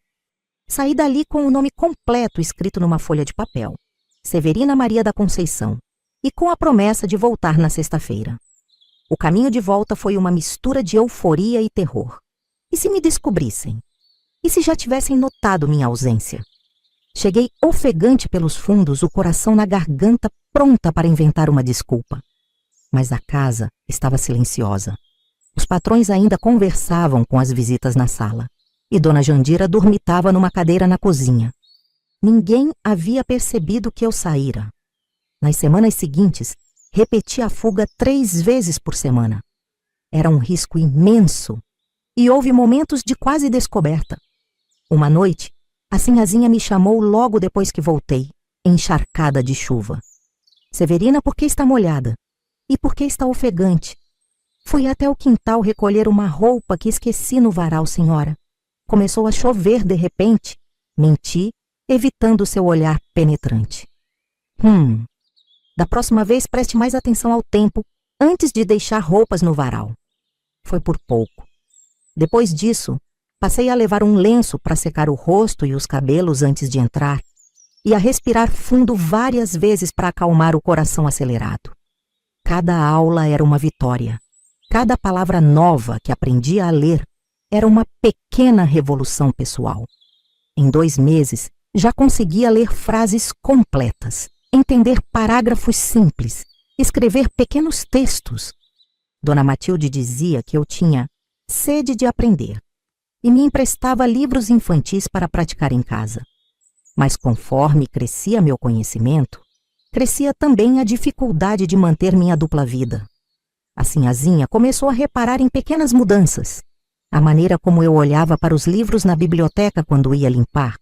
Saí dali com o nome completo escrito numa folha de papel, Severina Maria da Conceição, e com a promessa de voltar na sexta-feira. O caminho de volta foi uma mistura de euforia e terror. E se me descobrissem? E se já tivessem notado minha ausência? Cheguei ofegante pelos fundos, o coração na garganta, pronta para inventar uma desculpa. Mas a casa estava silenciosa. Os patrões ainda conversavam com as visitas na sala, e Dona Jandira dormitava numa cadeira na cozinha. Ninguém havia percebido que eu saíra. Nas semanas seguintes, repeti a fuga 3 vezes por semana. Era um risco imenso, e houve momentos de quase descoberta. Uma noite, a sinhazinha me chamou logo depois que voltei, encharcada de chuva. Severina, por que está molhada? E por que está ofegante? Fui até o quintal recolher uma roupa que esqueci no varal, senhora. Começou a chover de repente. Menti, evitando seu olhar penetrante. Da próxima vez preste mais atenção ao tempo antes de deixar roupas no varal. Foi por pouco. Depois disso, passei a levar um lenço para secar o rosto e os cabelos antes de entrar e a respirar fundo várias vezes para acalmar o coração acelerado. Cada aula era uma vitória. Cada palavra nova que aprendia a ler era uma pequena revolução pessoal. Em 2 meses, já conseguia ler frases completas, entender parágrafos simples, escrever pequenos textos. Dona Matilde dizia que eu tinha sede de aprender e me emprestava livros infantis para praticar em casa. Mas conforme crescia meu conhecimento, crescia também a dificuldade de manter minha dupla vida. A sinhazinha começou a reparar em pequenas mudanças. A maneira como eu olhava para os livros na biblioteca quando ia limpar,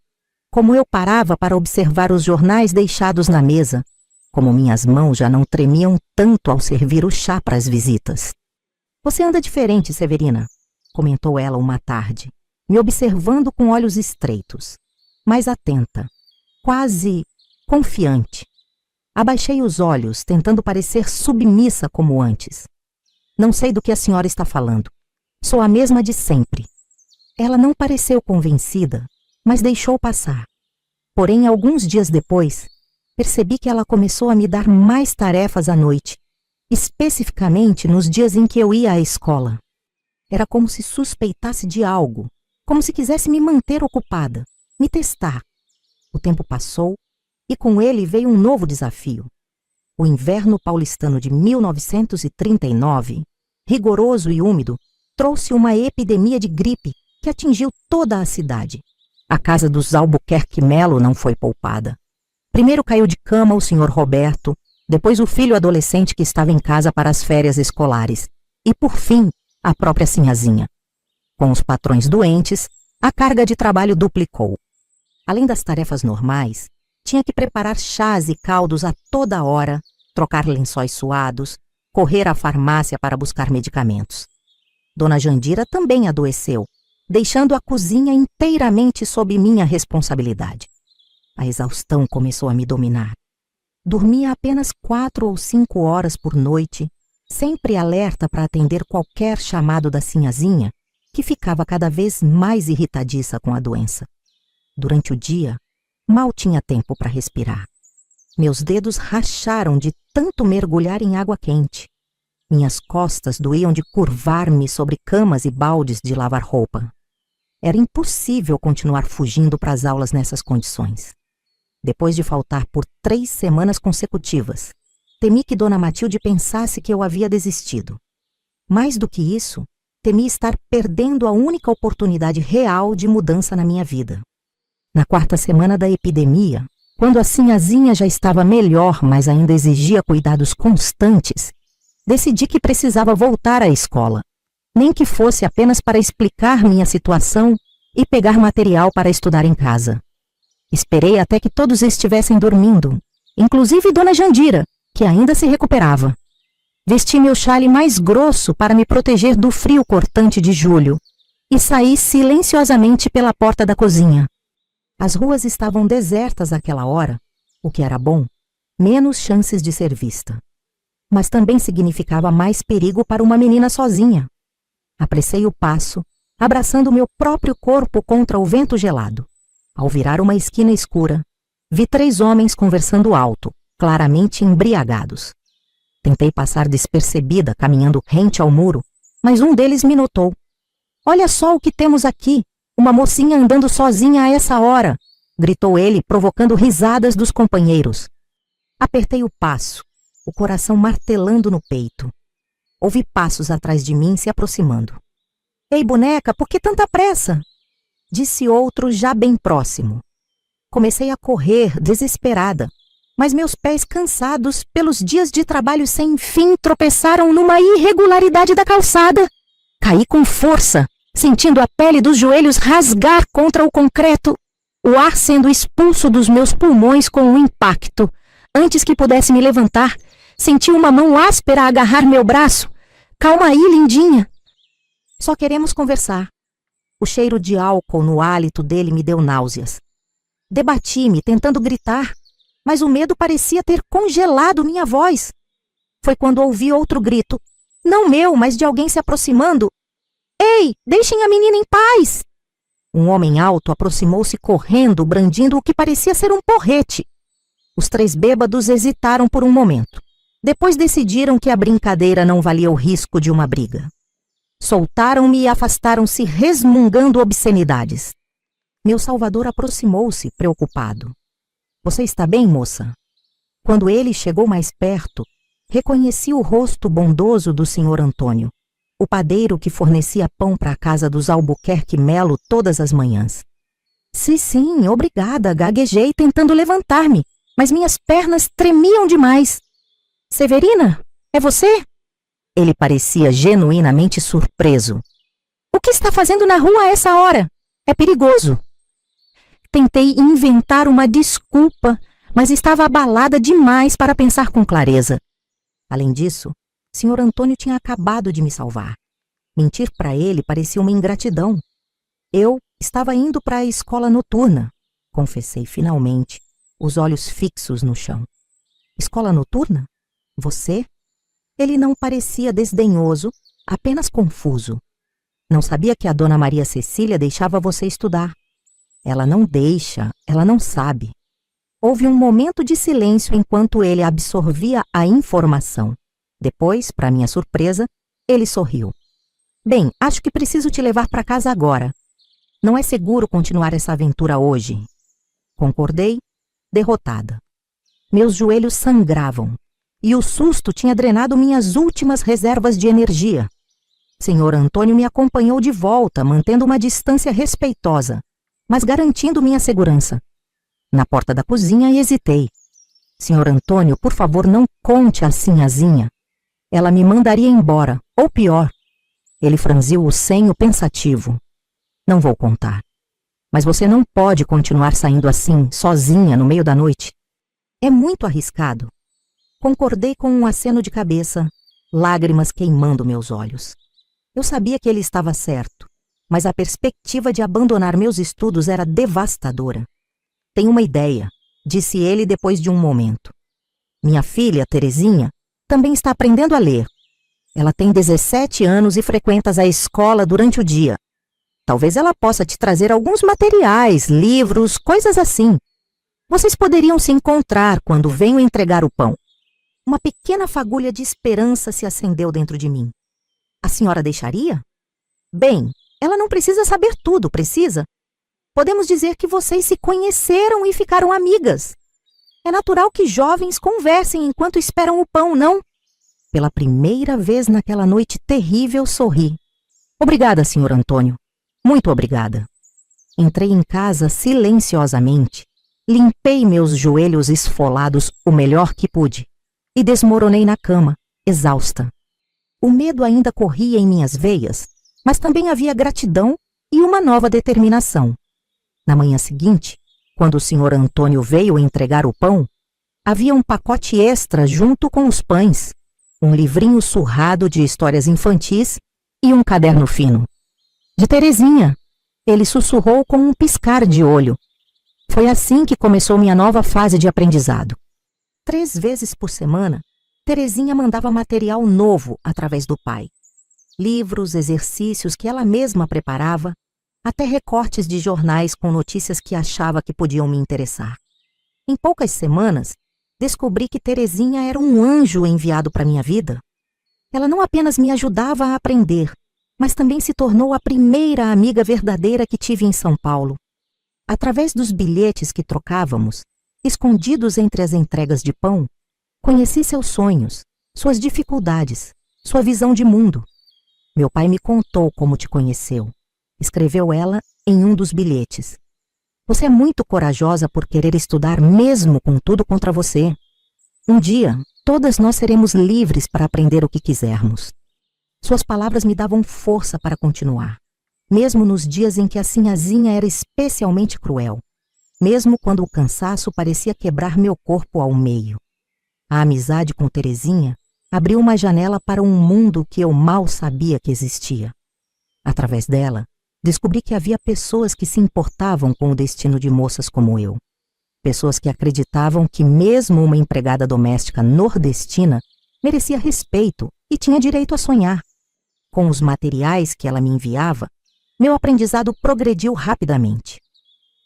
como eu parava para observar os jornais deixados na mesa, como minhas mãos já não tremiam tanto ao servir o chá para as visitas. Você anda diferente, Severina, comentou ela uma tarde, me observando com olhos estreitos, mais atenta, quase confiante. Abaixei os olhos, tentando parecer submissa como antes. Não sei do que a senhora está falando. Sou a mesma de sempre. Ela não pareceu convencida, mas deixou passar. Porém, alguns dias depois, percebi que ela começou a me dar mais tarefas à noite, especificamente nos dias em que eu ia à escola. Era como se suspeitasse de algo, como se quisesse me manter ocupada, me testar. O tempo passou e com ele veio um novo desafio. O inverno paulistano de 1939, rigoroso e úmido, trouxe uma epidemia de gripe que atingiu toda a cidade. A casa dos Albuquerque Melo não foi poupada. Primeiro caiu de cama o senhor Roberto, depois o filho adolescente que estava em casa para as férias escolares, e, por fim, a própria sinhazinha. Com os patrões doentes, a carga de trabalho duplicou. Além das tarefas normais, tinha que preparar chás e caldos a toda hora, trocar lençóis suados, correr à farmácia para buscar medicamentos. Dona Jandira também adoeceu, deixando a cozinha inteiramente sob minha responsabilidade. A exaustão começou a me dominar. Dormia apenas 4 ou 5 horas por noite, sempre alerta para atender qualquer chamado da sinhazinha, que ficava cada vez mais irritadiça com a doença. Durante o dia, mal tinha tempo para respirar. Meus dedos racharam de tanto mergulhar em água quente. Minhas costas doíam de curvar-me sobre camas e baldes de lavar roupa. Era impossível continuar fugindo para as aulas nessas condições. Depois de faltar por 3 semanas consecutivas, temi que Dona Matilde pensasse que eu havia desistido. Mais do que isso, temi estar perdendo a única oportunidade real de mudança na minha vida. Na 4ª semana da epidemia, Quando a sinhazinha já estava melhor, mas ainda exigia cuidados constantes, decidi que precisava voltar à escola, nem que fosse apenas para explicar minha situação e pegar material para estudar em casa. Esperei até que todos estivessem dormindo, inclusive Dona Jandira, que ainda se recuperava. Vesti meu chale mais grosso para me proteger do frio cortante de julho e saí silenciosamente pela porta da cozinha. As ruas estavam desertas àquela hora, o que era bom, menos chances de ser vista. Mas também significava mais perigo para uma menina sozinha. Apressei o passo, abraçando meu próprio corpo contra o vento gelado. Ao virar uma esquina escura, vi 3 homens conversando alto, claramente embriagados. Tentei passar despercebida, caminhando rente ao muro, mas um deles me notou. "Olha só o que temos aqui! Uma mocinha andando sozinha a essa hora!" gritou ele, provocando risadas dos companheiros. Apertei o passo, o coração martelando no peito. Ouvi passos atrás de mim se aproximando. "Ei, boneca, por que tanta pressa?" disse outro já bem próximo. Comecei a correr, desesperada, mas meus pés cansados pelos dias de trabalho sem fim tropeçaram numa irregularidade da calçada. Caí com força, sentindo a pele dos joelhos rasgar contra o concreto, o ar sendo expulso dos meus pulmões com o impacto. Antes que pudesse me levantar, senti uma mão áspera agarrar meu braço. "Calma aí, lindinha. Só queremos conversar." O cheiro de álcool no hálito dele me deu náuseas. Debati-me, tentando gritar, mas o medo parecia ter congelado minha voz. Foi quando ouvi outro grito, não meu, mas de alguém se aproximando. "Ei, deixem a menina em paz!" Um homem alto aproximou-se correndo, brandindo o que parecia ser um porrete. Os 3 bêbados hesitaram por um momento. Depois decidiram que a brincadeira não valia o risco de uma briga. Soltaram-me e afastaram-se resmungando obscenidades. Meu salvador aproximou-se, preocupado. "Você está bem, moça?" Quando ele chegou mais perto, reconheci o rosto bondoso do Sr. Antônio, o padeiro que fornecia pão para a casa dos Albuquerque Melo todas as manhãs. Sim, obrigada", gaguejei tentando levantar-me, mas minhas pernas tremiam demais. "Severina, é você?" Ele parecia genuinamente surpreso. "O que está fazendo na rua a essa hora? É perigoso." Tentei inventar uma desculpa, mas estava abalada demais para pensar com clareza. Além disso, Sr. Antônio tinha acabado de me salvar. Mentir para ele parecia uma ingratidão. Eu estava indo para a escola noturna, confessei finalmente, os olhos fixos no chão. "Escola noturna? Você?" Ele não parecia desdenhoso, apenas confuso. "Não sabia que a Dona Maria Cecília deixava você estudar." "Ela não deixa, ela não sabe." Houve um momento de silêncio enquanto ele absorvia a informação. Depois, para minha surpresa, ele sorriu. "Bem, acho que preciso te levar para casa agora. Não é seguro continuar essa aventura hoje." Concordei, derrotada. Meus joelhos sangravam. E o susto tinha drenado minhas últimas reservas de energia. Sr. Antônio me acompanhou de volta, mantendo uma distância respeitosa, mas garantindo minha segurança. Na porta da cozinha hesitei. "Sr. Antônio, por favor, não conte a sinhazinha. Ela me mandaria embora, ou pior." Ele franziu o senho pensativo. "Não vou contar. Mas você não pode continuar saindo assim, sozinha, no meio da noite. É muito arriscado." Concordei com um aceno de cabeça, lágrimas queimando meus olhos. Eu sabia que ele estava certo, mas a perspectiva de abandonar meus estudos era devastadora. "Tenho uma ideia", disse ele depois de um momento. "Minha filha, Terezinha, também está aprendendo a ler. Ela tem 17 anos e frequenta a escola durante o dia. Talvez ela possa te trazer alguns materiais, livros, coisas assim. Vocês poderiam se encontrar quando venho entregar o pão." Uma pequena fagulha de esperança se acendeu dentro de mim. "A senhora deixaria?" "Bem, ela não precisa saber tudo, precisa? Podemos dizer que vocês se conheceram e ficaram amigas. É natural que jovens conversem enquanto esperam o pão, não?" Pela primeira vez naquela noite terrível, sorri. "Obrigada, Sr. Antônio. Muito obrigada." Entrei em casa silenciosamente, Limpei meus joelhos esfolados o melhor que pude e desmoronei na cama, exausta. O medo ainda corria em minhas veias, mas também havia gratidão e uma nova determinação. Na manhã seguinte, quando o Sr. Antônio veio entregar o pão, havia um pacote extra junto com os pães, um livrinho surrado de histórias infantis e um caderno fino. De Terezinha, ele sussurrou com um piscar de olho. Foi assim que começou minha nova fase de aprendizado. 3 vezes por semana, Terezinha mandava material novo através do pai. Livros, exercícios que ela mesma preparava, até recortes de jornais com notícias que achava que podiam me interessar. Em poucas semanas, descobri que Terezinha era um anjo enviado para minha vida. Ela não apenas me ajudava a aprender, mas também se tornou a primeira amiga verdadeira que tive em São Paulo. Através dos bilhetes que trocávamos, escondidos entre as entregas de pão, conheci seus sonhos, suas dificuldades, sua visão de mundo. Meu pai me contou como te conheceu. Escreveu ela em um dos bilhetes. Você é muito corajosa por querer estudar mesmo com tudo contra você. Um dia, todas nós seremos livres para aprender o que quisermos. Suas palavras me davam força para continuar, mesmo nos dias em que a sinhazinha era especialmente cruel, mesmo quando o cansaço parecia quebrar meu corpo ao meio. A amizade com Terezinha abriu uma janela para um mundo que eu mal sabia que existia. Através dela, descobri que havia pessoas que se importavam com o destino de moças como eu. Pessoas que acreditavam que mesmo uma empregada doméstica nordestina merecia respeito e tinha direito a sonhar. Com os materiais que ela me enviava, meu aprendizado progrediu rapidamente.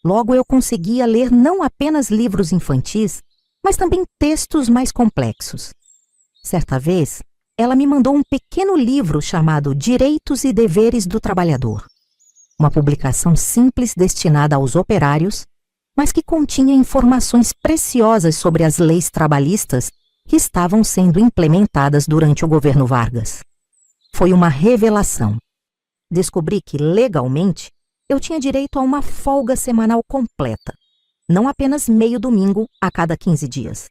Logo eu conseguia ler não apenas livros infantis, mas também textos mais complexos. Certa vez, ela me mandou um pequeno livro chamado Direitos e Deveres do Trabalhador. Uma publicação simples destinada aos operários, mas que continha informações preciosas sobre as leis trabalhistas que estavam sendo implementadas durante o governo Vargas. Foi uma revelação. Descobri que, legalmente, eu tinha direito a uma folga semanal completa, não apenas meio domingo a cada 15 dias.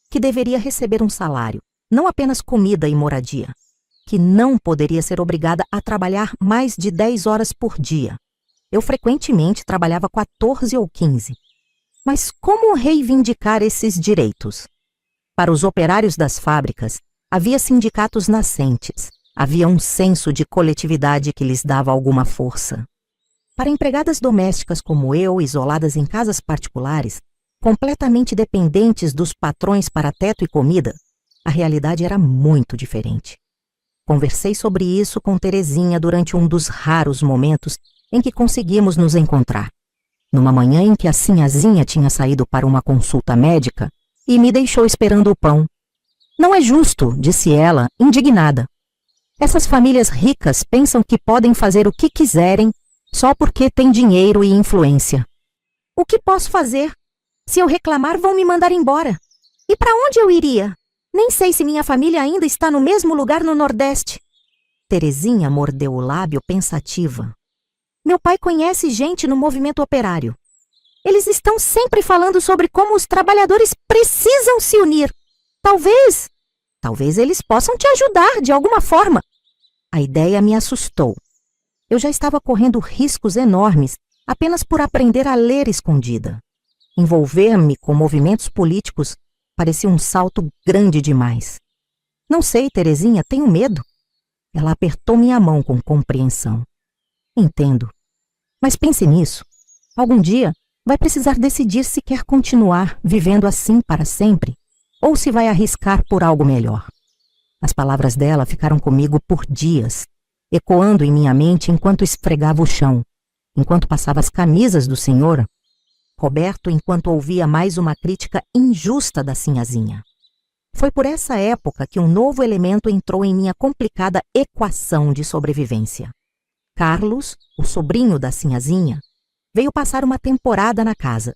Que deveria receber um salário, não apenas comida e moradia. Que não poderia ser obrigada a trabalhar mais de 10 horas por dia. Eu frequentemente trabalhava 14 ou 15. Mas como reivindicar esses direitos? Para os operários das fábricas, havia sindicatos nascentes. Havia um senso de coletividade que lhes dava alguma força. Para empregadas domésticas como eu, isoladas em casas particulares, completamente dependentes dos patrões para teto e comida, a realidade era muito diferente. Conversei sobre isso com Terezinha durante um dos raros momentos em que conseguimos nos encontrar. Numa manhã em que a sinhazinha tinha saído para uma consulta médica e me deixou esperando o pão. Não é justo, disse ela, indignada. Essas famílias ricas pensam que podem fazer o que quiserem só porque têm dinheiro e influência. O que posso fazer? Se eu reclamar, vão me mandar embora. E para onde eu iria? Nem sei se minha família ainda está no mesmo lugar no Nordeste. Terezinha mordeu o lábio pensativa. Meu pai conhece gente no movimento operário. Eles estão sempre falando sobre como os trabalhadores precisam se unir. Talvez eles possam te ajudar de alguma forma. A ideia me assustou. Eu já estava correndo riscos enormes apenas por aprender a ler escondida. Envolver-me com movimentos políticos parecia um salto grande demais. Não sei, Terezinha, tenho medo. Ela apertou minha mão com compreensão. Entendo. Mas pense nisso. Algum dia vai precisar decidir se quer continuar vivendo assim para sempre ou se vai arriscar por algo melhor. As palavras dela ficaram comigo por dias, ecoando em minha mente enquanto esfregava o chão, enquanto passava as camisas do senhor, Roberto enquanto ouvia mais uma crítica injusta da sinhazinha. Foi por essa época que um novo elemento entrou em minha complicada equação de sobrevivência. Carlos, o sobrinho da sinhazinha, veio passar uma temporada na casa.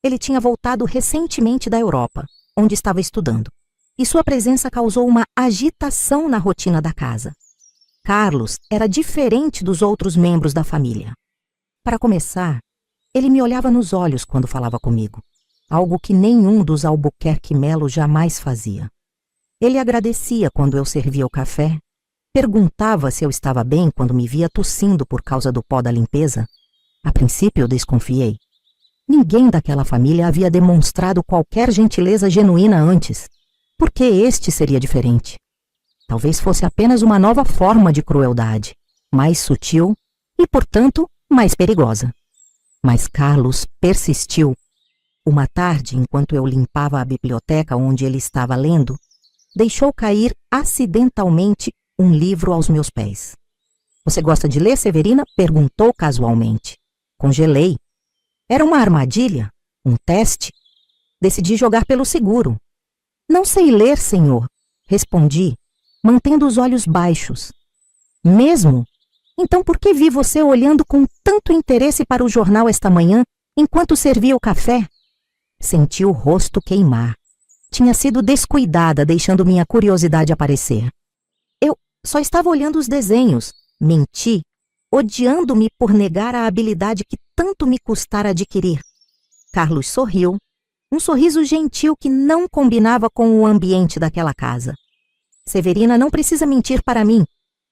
Ele tinha voltado recentemente da Europa, onde estava estudando, e sua presença causou uma agitação na rotina da casa. Carlos era diferente dos outros membros da família. Para começar, Ele me olhava nos olhos quando falava comigo, algo que nenhum dos Albuquerque Melo jamais fazia. Ele agradecia quando eu servia o café, perguntava se eu estava bem quando me via tossindo por causa do pó da limpeza. A princípio eu desconfiei. Ninguém daquela família havia demonstrado qualquer gentileza genuína antes. Por que este seria diferente? Talvez fosse apenas uma nova forma de crueldade, mais sutil e, portanto, mais perigosa. Mas Carlos persistiu. Uma tarde, enquanto eu limpava a biblioteca onde ele estava lendo, deixou cair acidentalmente um livro aos meus pés. "Você gosta de ler, Severina?" perguntou casualmente. Congelei. Era uma armadilha? Um teste? Decidi jogar pelo seguro. "Não sei ler, senhor", respondi, mantendo os olhos baixos. "Mesmo? Então por que vi você olhando com tanto interesse para o jornal esta manhã, enquanto servia o café?" Senti o rosto queimar. Tinha sido descuidada, deixando minha curiosidade aparecer. "Eu só estava olhando os desenhos", menti, odiando-me por negar a habilidade que tanto me custara adquirir. Carlos sorriu, um sorriso gentil que não combinava com o ambiente daquela casa. "Severina não precisa mentir para mim.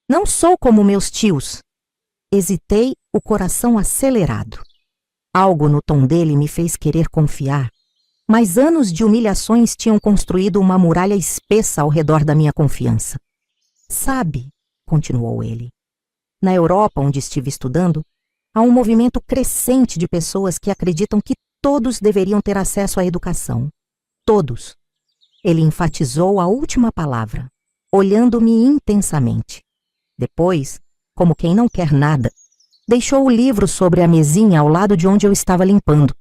Não sou como meus tios." Hesitei, o coração acelerado. Algo no tom dele me fez querer confiar, mas anos de humilhações tinham construído uma muralha espessa ao redor da minha confiança. "Sabe", continuou ele, "na Europa, onde estive estudando, há um movimento crescente de pessoas que acreditam que todos deveriam ter acesso à educação. Todos." Ele enfatizou a última palavra, olhando-me intensamente. Depois, como quem não quer nada, deixou o livro sobre a mesinha ao lado de onde eu estava limpando.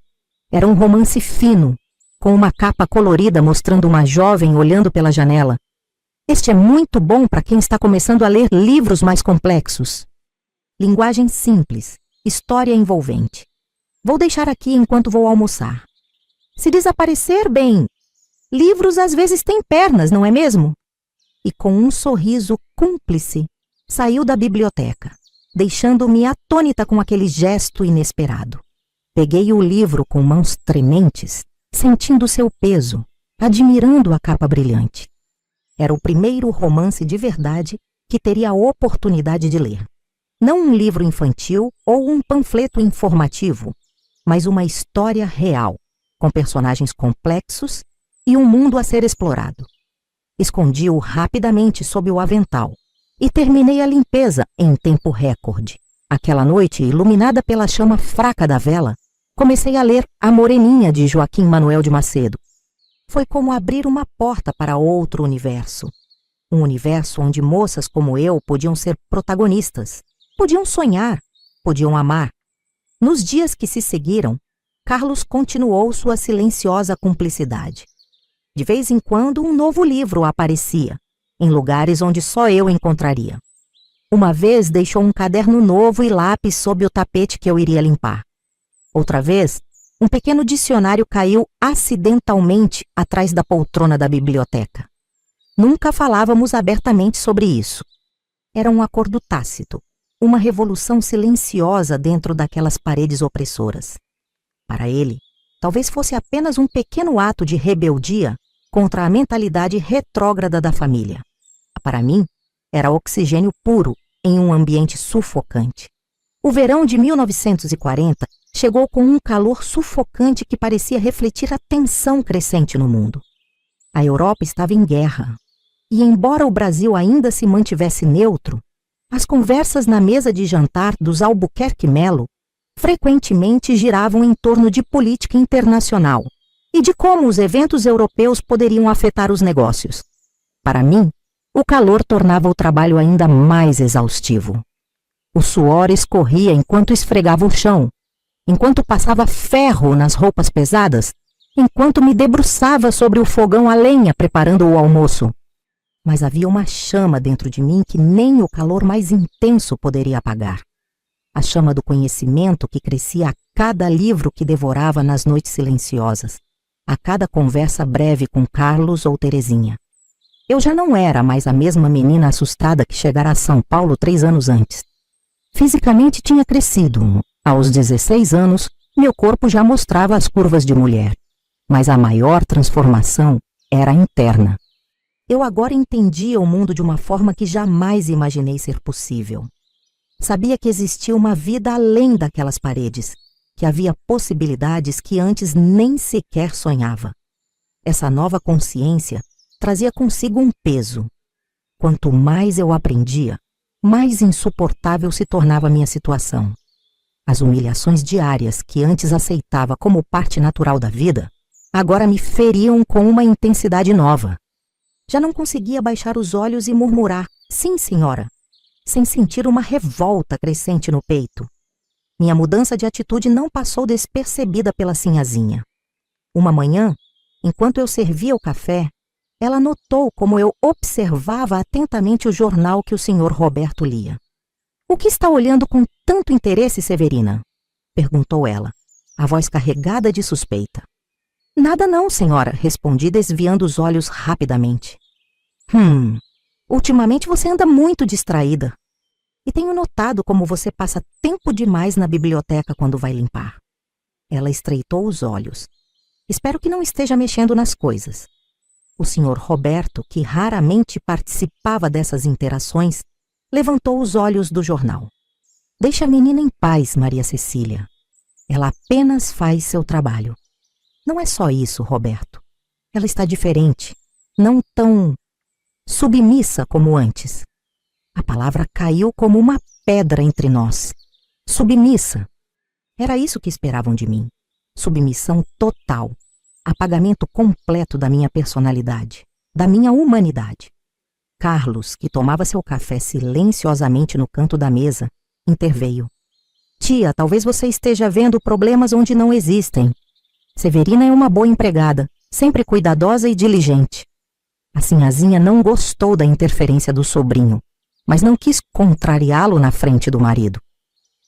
Era um romance fino, com uma capa colorida mostrando uma jovem olhando pela janela. "Este é muito bom para quem está começando a ler livros mais complexos." Linguagem simples, história envolvente. "Vou deixar aqui enquanto vou almoçar." "Se desaparecer, bem, livros às vezes têm pernas, não é mesmo?" E com um sorriso cúmplice, saiu da biblioteca, deixando-me atônita com aquele gesto inesperado. Peguei o livro com mãos trementes, sentindo seu peso, admirando a capa brilhante. Era o primeiro romance de verdade que teria a oportunidade de ler. Não um livro infantil ou um panfleto informativo, mas uma história real, com personagens complexos e um mundo a ser explorado. Escondi-o rapidamente sob o avental e terminei a limpeza em tempo recorde. Aquela noite, iluminada pela chama fraca da vela, comecei a ler A Moreninha, de Joaquim Manuel de Macedo. Foi como abrir uma porta para outro universo. Um universo onde moças como eu podiam ser protagonistas, podiam sonhar, podiam amar. Nos dias que se seguiram, Carlos continuou sua silenciosa cumplicidade. De vez em quando, um novo livro aparecia, em lugares onde só eu encontraria. Uma vez deixou um caderno novo e lápis sob o tapete que eu iria limpar. Outra vez, um pequeno dicionário caiu acidentalmente atrás da poltrona da biblioteca. Nunca falávamos abertamente sobre isso. Era um acordo tácito, uma revolução silenciosa dentro daquelas paredes opressoras. Para ele, talvez fosse apenas um pequeno ato de rebeldia contra a mentalidade retrógrada da família. Para mim, era oxigênio puro em um ambiente sufocante. O verão de 1940 chegou com um calor sufocante que parecia refletir a tensão crescente no mundo. A Europa estava em guerra, e embora o Brasil ainda se mantivesse neutro, as conversas na mesa de jantar dos Albuquerque Melo frequentemente giravam em torno de política internacional e de como os eventos europeus poderiam afetar os negócios. Para mim, o calor tornava o trabalho ainda mais exaustivo. O suor escorria enquanto esfregava o chão, enquanto passava ferro nas roupas pesadas, enquanto me debruçava sobre o fogão a lenha preparando o almoço. Mas havia uma chama dentro de mim que nem o calor mais intenso poderia apagar. A chama do conhecimento que crescia a cada livro que devorava nas noites silenciosas, a cada conversa breve com Carlos ou Terezinha. Eu já não era mais a mesma menina assustada que chegara a São Paulo 3 anos antes. Fisicamente tinha crescido. Aos 16 anos, Meu corpo já mostrava as curvas de mulher, mas a maior transformação era interna. Eu agora entendia o mundo de uma forma que jamais imaginei ser possível. Sabia que existia uma vida além daquelas paredes, que havia possibilidades que antes nem sequer sonhava. Essa nova consciência trazia consigo um peso. Quanto mais eu aprendia, mais insuportável se tornava a minha situação. As humilhações diárias que antes aceitava como parte natural da vida, agora me feriam com uma intensidade nova. Já não conseguia baixar os olhos e murmurar, sim, senhora, sem sentir uma revolta crescente no peito. Minha mudança de atitude não passou despercebida pela sinhazinha. Uma manhã, enquanto eu servia o café, ela notou como eu observava atentamente o jornal que o senhor Roberto lia. — O que está olhando com tanto interesse, Severina? Perguntou ela, a voz carregada de suspeita. — Nada não, senhora, respondi desviando os olhos rapidamente. Ultimamente você anda muito distraída. E tenho notado como você passa tempo demais na biblioteca quando vai limpar. Ela estreitou os olhos. Espero que não esteja mexendo nas coisas. O senhor Roberto, que raramente participava dessas interações, levantou os olhos do jornal. Deixa a menina em paz, Maria Cecília. Ela apenas faz seu trabalho. Não é só isso, Roberto. Ela está diferente, não tão submissa como antes. A palavra caiu como uma pedra entre nós. Submissa. Era isso que esperavam de mim. Submissão total. Apagamento completo da minha personalidade, da minha humanidade. Carlos, que tomava seu café silenciosamente no canto da mesa, interveio. Tia, talvez você esteja vendo problemas onde não existem. Severina é uma boa empregada, sempre cuidadosa e diligente. A sinhazinha não gostou da interferência do sobrinho, mas não quis contrariá-lo na frente do marido.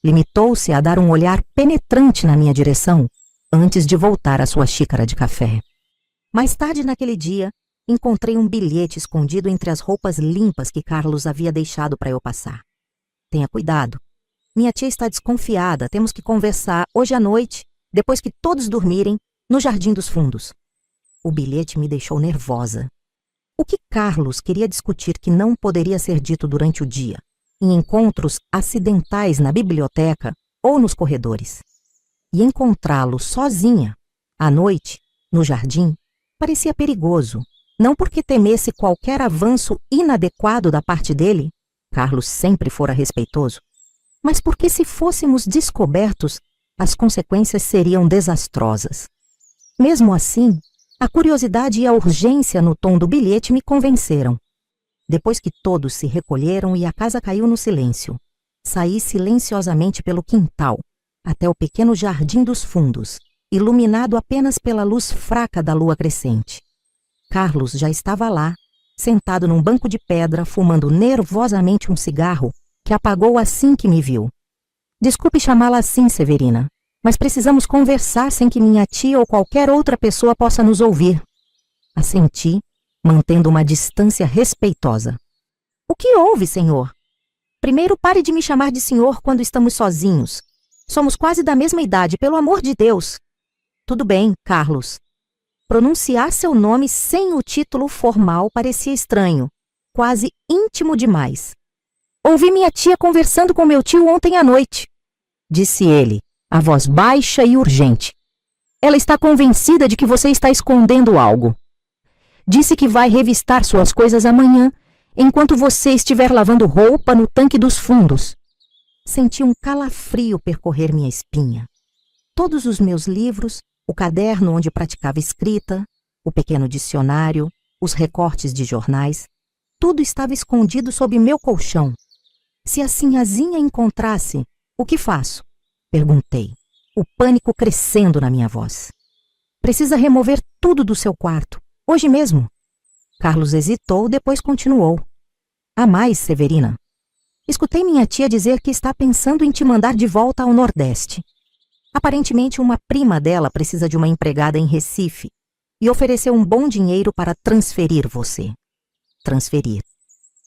Limitou-se a dar um olhar penetrante na minha direção antes de voltar à sua xícara de café. Mais tarde naquele dia, encontrei um bilhete escondido entre as roupas limpas que Carlos havia deixado para eu passar. Tenha cuidado. Minha tia está desconfiada, temos que conversar hoje à noite, depois que todos dormirem, no Jardim dos Fundos. O bilhete me deixou nervosa. O que Carlos queria discutir que não poderia ser dito durante o dia, em encontros acidentais na biblioteca ou nos corredores? E encontrá-lo sozinha, à noite, no jardim, parecia perigoso, não porque temesse qualquer avanço inadequado da parte dele, Carlos sempre fora respeitoso, mas porque se fôssemos descobertos, as consequências seriam desastrosas. Mesmo assim, a curiosidade e a urgência no tom do bilhete me convenceram. Depois que todos se recolheram e a casa caiu no silêncio, saí silenciosamente pelo quintal, até o pequeno Jardim dos Fundos, iluminado apenas pela luz fraca da lua crescente. Carlos já estava lá, sentado num banco de pedra, fumando nervosamente um cigarro que apagou assim que me viu. Desculpe chamá-la assim, Severina, mas precisamos conversar sem que minha tia ou qualquer outra pessoa possa nos ouvir. Assenti, mantendo uma distância respeitosa. O que houve, senhor? Primeiro, pare de me chamar de senhor quando estamos sozinhos. Somos quase da mesma idade, pelo amor de Deus. Tudo bem, Carlos. Pronunciar seu nome sem o título formal parecia estranho, quase íntimo demais. Ouvi minha tia conversando com meu tio ontem à noite, disse ele, a voz baixa e urgente. Ela está convencida de que você está escondendo algo. Disse que vai revistar suas coisas amanhã, enquanto você estiver lavando roupa no tanque dos fundos. Senti um calafrio percorrer minha espinha. Todos os meus livros, o caderno onde praticava escrita, o pequeno dicionário, os recortes de jornais, tudo estava escondido sob meu colchão. Se a sinhazinha encontrasse, o que faço? Perguntei, o pânico crescendo na minha voz. Precisa remover tudo do seu quarto, hoje mesmo. Carlos hesitou, depois continuou. Há mais, Severina. Escutei minha tia dizer que está pensando em te mandar de volta ao Nordeste. Aparentemente, uma prima dela precisa de uma empregada em Recife e ofereceu um bom dinheiro para transferir você. Transferir.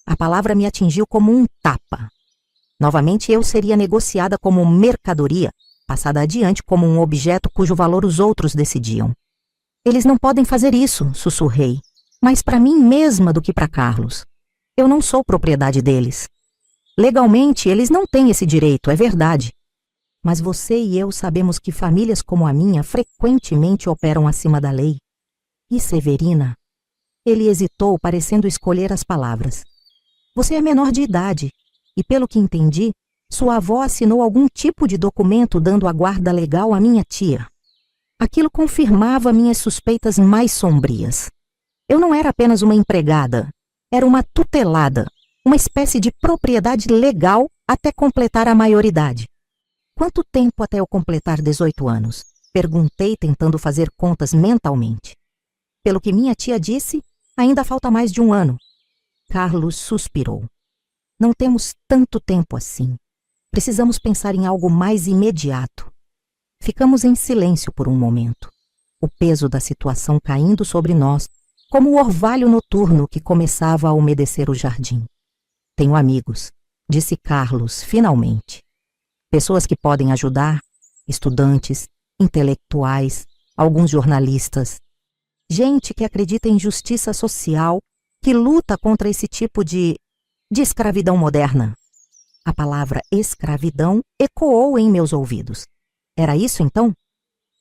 A palavra me atingiu como um tapa. Novamente eu seria negociada como mercadoria passada adiante como um objeto cujo valor os outros decidiam. Eles não podem fazer isso, sussurrei, mais para mim mesma do que para Carlos. Eu não sou propriedade deles. Legalmente, eles não têm esse direito, é verdade. Mas você e eu sabemos que famílias como a minha frequentemente operam acima da lei. E Severina? Ele hesitou, parecendo escolher as palavras. Você é menor de idade, e pelo que entendi, sua avó assinou algum tipo de documento dando a guarda legal à minha tia. Aquilo confirmava minhas suspeitas mais sombrias. Eu não era apenas uma empregada, era uma tutelada, uma espécie de propriedade legal até completar a maioridade. Quanto tempo até eu completar 18 anos? Perguntei, tentando fazer contas mentalmente. Pelo que minha tia disse, ainda falta mais de 1 ano. Carlos suspirou. Não temos tanto tempo assim. Precisamos pensar em algo mais imediato. Ficamos em silêncio por um momento, o peso da situação caindo sobre nós, como o orvalho noturno que começava a umedecer o jardim. Tenho amigos, disse Carlos, finalmente. Pessoas que podem ajudar, estudantes, intelectuais, alguns jornalistas. Gente que acredita em justiça social, que luta contra esse tipo de escravidão moderna. A palavra escravidão ecoou em meus ouvidos. Era isso então?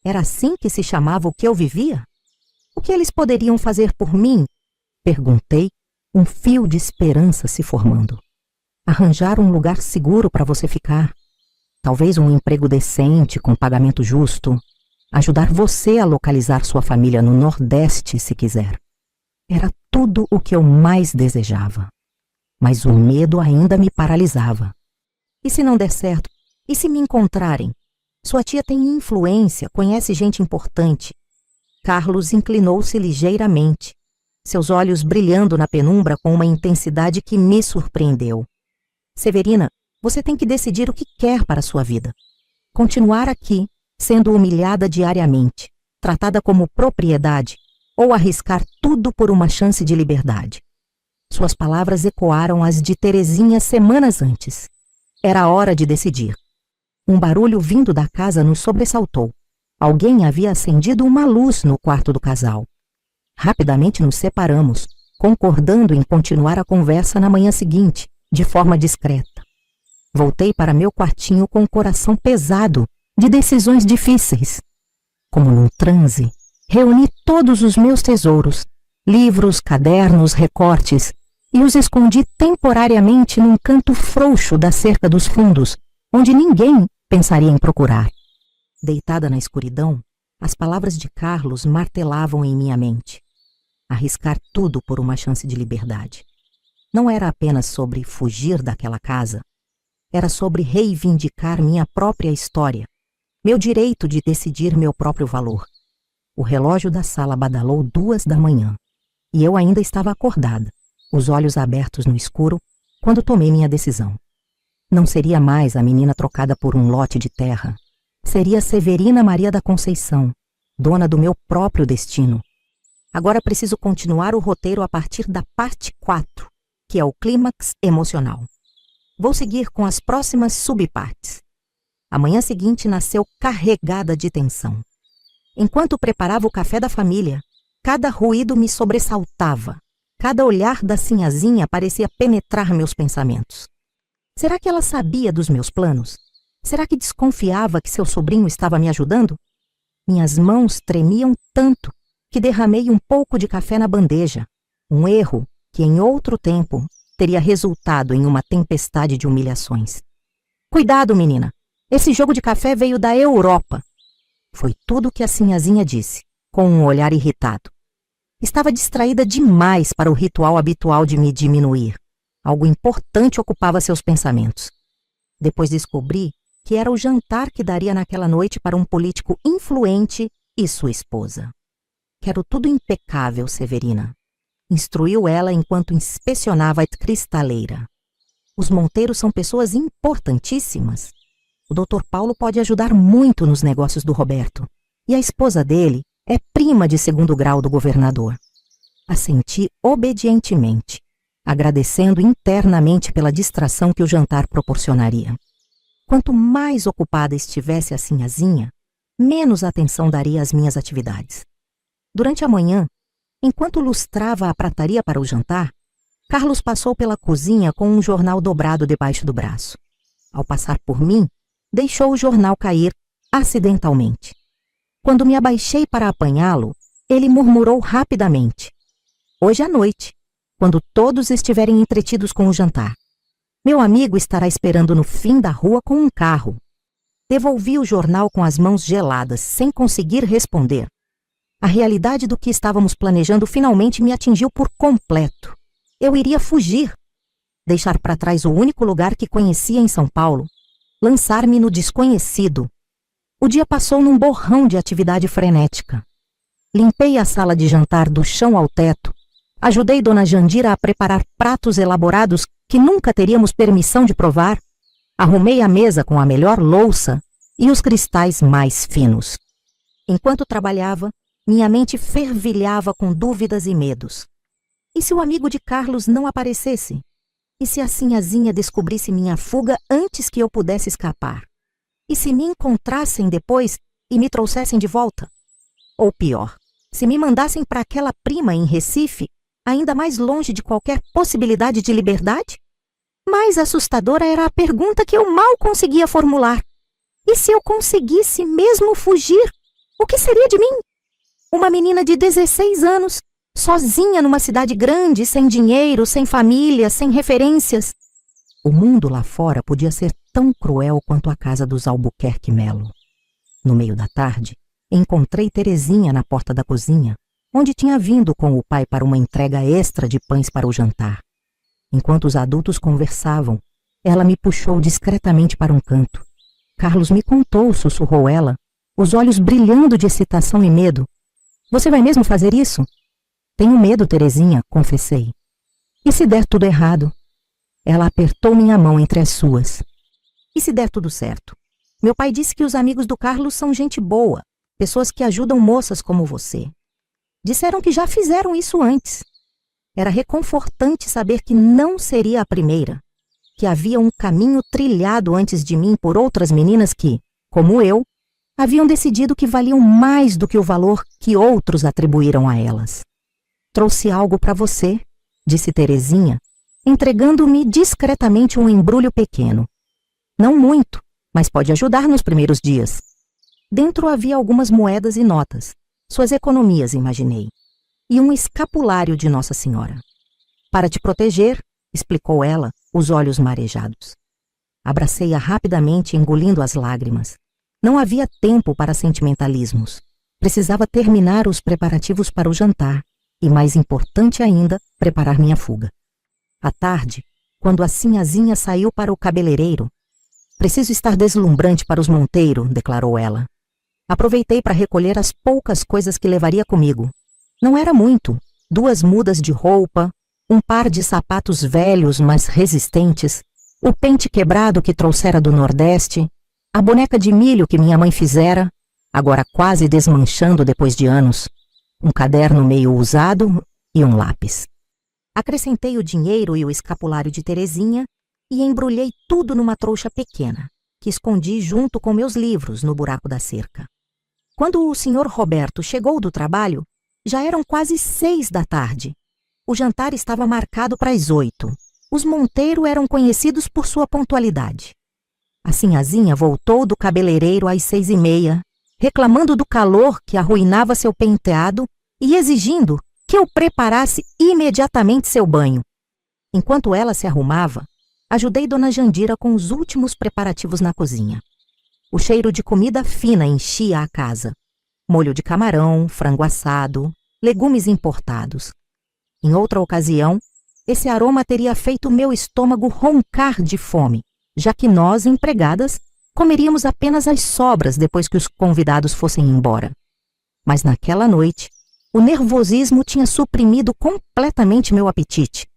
Era assim que se chamava o que eu vivia? O que eles poderiam fazer por mim? Perguntei, um fio de esperança se formando. Arranjar um lugar seguro para você ficar. Talvez um emprego decente, com pagamento justo. Ajudar você a localizar sua família no Nordeste, se quiser. Era tudo o que eu mais desejava. Mas o medo ainda me paralisava. E se não der certo? E se me encontrarem? Sua tia tem influência, conhece gente importante. Carlos inclinou-se ligeiramente, seus olhos brilhando na penumbra com uma intensidade que me surpreendeu. Severina, você tem que decidir o que quer para a sua vida. Continuar aqui, sendo humilhada diariamente, tratada como propriedade, ou arriscar tudo por uma chance de liberdade. Suas palavras ecoaram as de Terezinha semanas antes. Era hora de decidir. Um barulho vindo da casa nos sobressaltou. Alguém havia acendido uma luz no quarto do casal. Rapidamente nos separamos, concordando em continuar a conversa na manhã seguinte, de forma discreta. Voltei para meu quartinho com o coração pesado de decisões difíceis. Como num transe, reuni todos os meus tesouros, livros, cadernos, recortes, e os escondi temporariamente num canto frouxo da cerca dos fundos, onde ninguém pensaria em procurar. Deitada na escuridão, as palavras de Carlos martelavam em minha mente. Arriscar tudo por uma chance de liberdade. Não era apenas sobre fugir daquela casa. Era sobre reivindicar minha própria história, meu direito de decidir meu próprio valor. O relógio da sala badalou 2 da manhã, e eu ainda estava acordada, os olhos abertos no escuro, quando tomei minha decisão. Não seria mais a menina trocada por um lote de terra. Seria Severina Maria da Conceição, dona do meu próprio destino. Agora preciso continuar o roteiro a partir da parte 4, que é o clímax emocional. Vou seguir com as próximas subpartes. A manhã seguinte nasceu carregada de tensão. Enquanto preparava o café da família, cada ruído me sobressaltava. Cada olhar da sinhazinha parecia penetrar meus pensamentos. Será que ela sabia dos meus planos? Será que desconfiava que seu sobrinho estava me ajudando? Minhas mãos tremiam tanto que derramei um pouco de café na bandeja. Um erro que, em outro tempo, teria resultado em uma tempestade de humilhações. Cuidado, menina! Esse jogo de café veio da Europa. Foi tudo o que a sinhazinha disse, com um olhar irritado. Estava distraída demais para o ritual habitual de me diminuir. Algo importante ocupava seus pensamentos. Depois descobri que era o jantar que daria naquela noite para um político influente e sua esposa. Quero tudo impecável, Severina, instruiu ela enquanto inspecionava a cristaleira. Os Monteiros são pessoas importantíssimas. O Dr. Paulo pode ajudar muito nos negócios do Roberto. E a esposa dele é prima de 2º grau do governador. Assenti obedientemente, agradecendo internamente pela distração que o jantar proporcionaria. Quanto mais ocupada estivesse a sinhazinha, menos atenção daria às minhas atividades. Durante a manhã, enquanto lustrava a prataria para o jantar, Carlos passou pela cozinha com um jornal dobrado debaixo do braço. Ao passar por mim, deixou o jornal cair acidentalmente. Quando me abaixei para apanhá-lo, ele murmurou rapidamente: "Hoje à noite, quando todos estiverem entretidos com o jantar, meu amigo estará esperando no fim da rua com um carro." Devolvi o jornal com as mãos geladas, sem conseguir responder. A realidade do que estávamos planejando finalmente me atingiu por completo. Eu iria fugir, deixar para trás o único lugar que conhecia em São Paulo, lançar-me no desconhecido. O dia passou num borrão de atividade frenética. Limpei a sala de jantar do chão ao teto, ajudei Dona Jandira a preparar pratos elaborados que nunca teríamos permissão de provar, arrumei a mesa com a melhor louça e os cristais mais finos. Enquanto trabalhava, minha mente fervilhava com dúvidas e medos. E se o amigo de Carlos não aparecesse? E se a sinhazinha descobrisse minha fuga antes que eu pudesse escapar? E se me encontrassem depois e me trouxessem de volta? Ou pior, se me mandassem para aquela prima em Recife, ainda mais longe de qualquer possibilidade de liberdade? Mais assustadora era a pergunta que eu mal conseguia formular. E se eu conseguisse mesmo fugir, o que seria de mim? Uma menina de 16 anos, sozinha numa cidade grande, sem dinheiro, sem família, sem referências. O mundo lá fora podia ser tão cruel quanto a casa dos Albuquerque Melo. No meio da tarde, encontrei Terezinha na porta da cozinha, onde tinha vindo com o pai para uma entrega extra de pães para o jantar. Enquanto os adultos conversavam, ela me puxou discretamente para um canto. Carlos me contou, sussurrou ela, os olhos brilhando de excitação e medo. "Você vai mesmo fazer isso?" "Tenho medo, Terezinha", confessei. "E se der tudo errado?" Ela apertou minha mão entre as suas. "E se der tudo certo? Meu pai disse que os amigos do Carlos são gente boa, pessoas que ajudam moças como você. Disseram que já fizeram isso antes." Era reconfortante saber que não seria a primeira, que havia um caminho trilhado antes de mim por outras meninas que, como eu, haviam decidido que valiam mais do que o valor que outros atribuíram a elas. "Trouxe algo para você", disse Terezinha, entregando-me discretamente um embrulho pequeno. "Não muito, mas pode ajudar nos primeiros dias." Dentro havia algumas moedas e notas, suas economias, imaginei, e um escapulário de Nossa Senhora. "Para te proteger", explicou ela, os olhos marejados. Abracei-a rapidamente, engolindo as lágrimas. Não havia tempo para sentimentalismos. Precisava terminar os preparativos para o jantar e, mais importante ainda, preparar minha fuga. À tarde, quando a sinhazinha saiu para o cabeleireiro, "Preciso estar deslumbrante para os Monteiro", declarou ela. Aproveitei para recolher as poucas coisas que levaria comigo. Não era muito, 2 mudas de roupa, um par de sapatos velhos, mas resistentes, o pente quebrado que trouxera do Nordeste, a boneca de milho que minha mãe fizera, agora quase desmanchando depois de anos, um caderno meio usado e um lápis. Acrescentei o dinheiro e o escapulário de Terezinha e embrulhei tudo numa trouxa pequena, que escondi junto com meus livros no buraco da cerca. Quando o Sr. Roberto chegou do trabalho, já eram quase 6 da tarde. O jantar estava marcado para as 8. Os Monteiro eram conhecidos por sua pontualidade. A sinhazinha voltou do cabeleireiro às 6h30, reclamando do calor que arruinava seu penteado e exigindo que eu preparasse imediatamente seu banho. Enquanto ela se arrumava, ajudei Dona Jandira com os últimos preparativos na cozinha. O cheiro de comida fina enchia a casa. Molho de camarão, frango assado, legumes importados. Em outra ocasião, esse aroma teria feito meu estômago roncar de fome, já que nós, empregadas, comeríamos apenas as sobras depois que os convidados fossem embora. Mas naquela noite, o nervosismo tinha suprimido completamente meu apetite.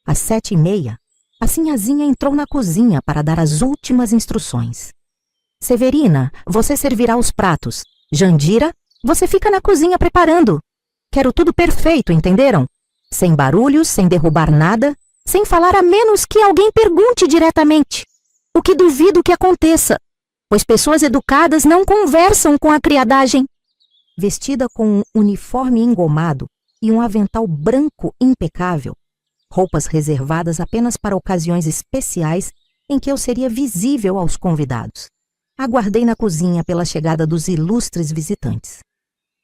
Às 7h30, a sinhazinha entrou na cozinha para dar as últimas instruções. "Severina, você servirá os pratos. Jandira, você fica na cozinha preparando. Quero tudo perfeito, entenderam? Sem barulhos, sem derrubar nada, sem falar a menos que alguém pergunte diretamente. o que duvido que aconteça, pois pessoas educadas não conversam com a criadagem. Vestida com um uniforme engomado e um avental branco impecável, roupas reservadas apenas para ocasiões especiais em que eu seria visível aos convidados, aguardei na cozinha pela chegada dos ilustres visitantes.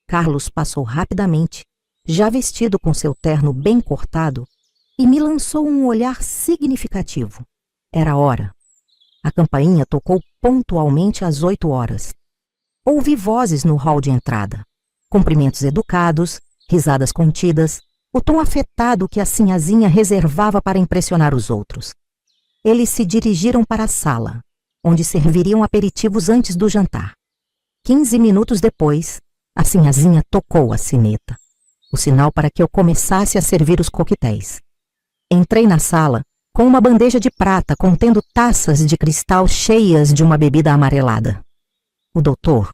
Carlos passou rapidamente, já vestido com seu terno bem cortado, e me lançou um olhar significativo. Era hora. A campainha tocou pontualmente às 8 horas. Ouvi vozes no hall de entrada, cumprimentos educados, risadas contidas, o tom afetado que a sinhazinha reservava para impressionar os outros. Eles se dirigiram para a sala, onde serviriam aperitivos antes do jantar. 15 minutos depois, a sinhazinha tocou a sineta, o sinal para que eu começasse a servir os coquetéis. Entrei na sala com uma bandeja de prata contendo taças de cristal cheias de uma bebida amarelada. O doutor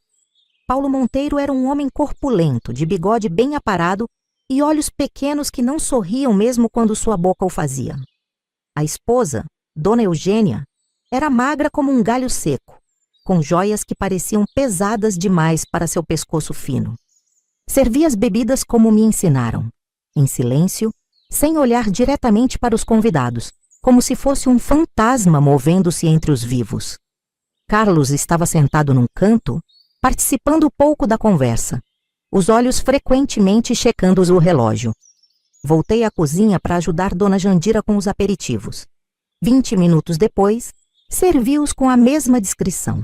Paulo Monteiro era um homem corpulento, de bigode bem aparado e olhos pequenos que não sorriam mesmo quando sua boca o fazia. A esposa, Dona Eugênia, era magra como um galho seco, com joias que pareciam pesadas demais para seu pescoço fino. Servia as bebidas como me ensinaram, em silêncio, sem olhar diretamente para os convidados, como se fosse um fantasma movendo-se entre os vivos. Carlos estava sentado num canto, participando pouco da conversa, os olhos frequentemente checando o relógio. Voltei à cozinha para ajudar Dona Jandira com os aperitivos. 20 minutos depois, servi-os com a mesma discrição.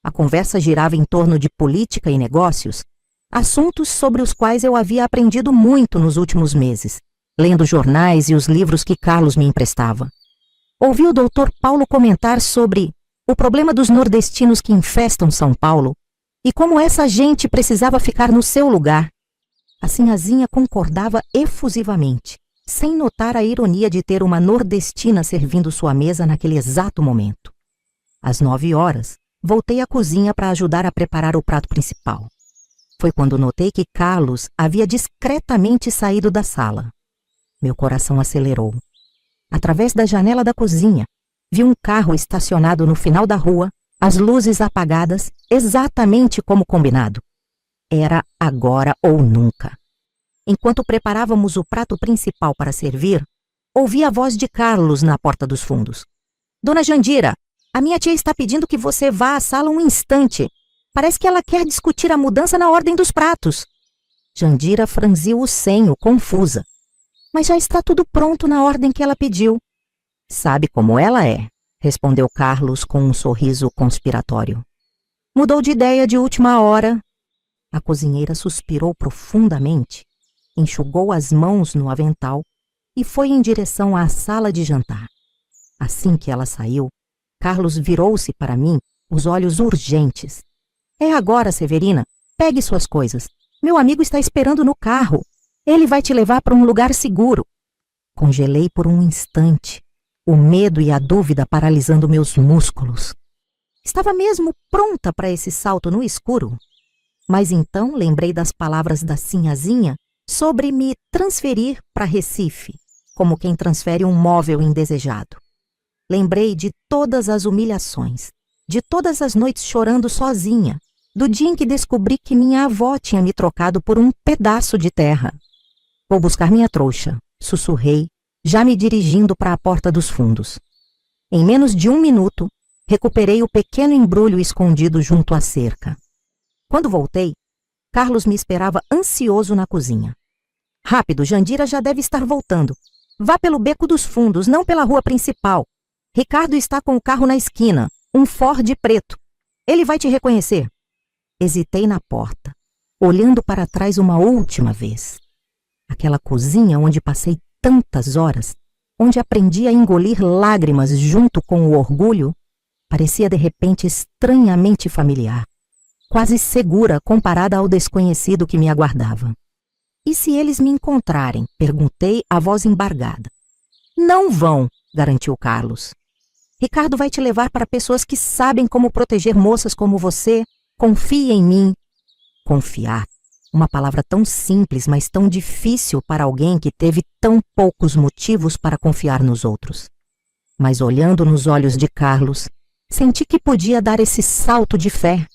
A conversa girava em torno de política e negócios, assuntos sobre os quais eu havia aprendido muito nos últimos meses, lendo jornais e os livros que Carlos me emprestava. Ouvi o doutor Paulo comentar sobre o problema dos nordestinos que infestam São Paulo e como essa gente precisava ficar no seu lugar. A sinhazinha concordava efusivamente, sem notar a ironia de ter uma nordestina servindo sua mesa naquele exato momento. Às 9 horas, voltei à cozinha para ajudar a preparar o prato principal. Foi quando notei que Carlos havia discretamente saído da sala. Meu coração acelerou. Através da janela da cozinha, vi um carro estacionado no final da rua, as luzes apagadas, exatamente como combinado. Era agora ou nunca. Enquanto preparávamos o prato principal para servir, ouvi a voz de Carlos na porta dos fundos. Dona Jandira, a minha tia está pedindo que você vá à sala um instante. Parece que ela quer discutir a mudança na ordem dos pratos. Jandira franziu o senho, confusa. Mas já está tudo pronto na ordem que ela pediu. Sabe como ela é, respondeu Carlos com um sorriso conspiratório. Mudou de ideia de última hora. A cozinheira suspirou profundamente, enxugou as mãos no avental e foi em direção à sala de jantar. Assim que ela saiu, Carlos virou-se para mim, os olhos urgentes. É agora, Severina. Pegue suas coisas. Meu amigo está esperando no carro. Ele vai te levar para um lugar seguro. Congelei por um instante, o medo e a dúvida paralisando meus músculos. Estava mesmo pronta para esse salto no escuro. Mas então lembrei das palavras da sinhazinha sobre me transferir para Recife, como quem transfere um móvel indesejado. Lembrei de todas as humilhações, de todas as noites chorando sozinha, do dia em que descobri que minha avó tinha me trocado por um pedaço de terra. Vou buscar minha trouxa, sussurrei, já me dirigindo para a porta dos fundos. Em menos de 1 minuto, recuperei o pequeno embrulho escondido junto à cerca. Quando voltei, Carlos me esperava ansioso na cozinha. Rápido, Jandira já deve estar voltando. Vá pelo beco dos fundos, não pela rua principal. Ricardo está com o carro na esquina, um Ford preto. Ele vai te reconhecer. Hesitei na porta, olhando para trás uma última vez. Aquela cozinha onde passei tantas horas, onde aprendi a engolir lágrimas junto com o orgulho, parecia de repente estranhamente familiar, quase segura comparada ao desconhecido que me aguardava. E se eles me encontrarem? Perguntei, a voz embargada. Não vão, garantiu Carlos. Ricardo vai te levar para pessoas que sabem como proteger moças como você. Confie em mim. Confiar. Uma palavra tão simples, mas tão difícil para alguém que teve tão poucos motivos para confiar nos outros. Mas olhando nos olhos de Carlos, Senti que podia dar esse salto de fé.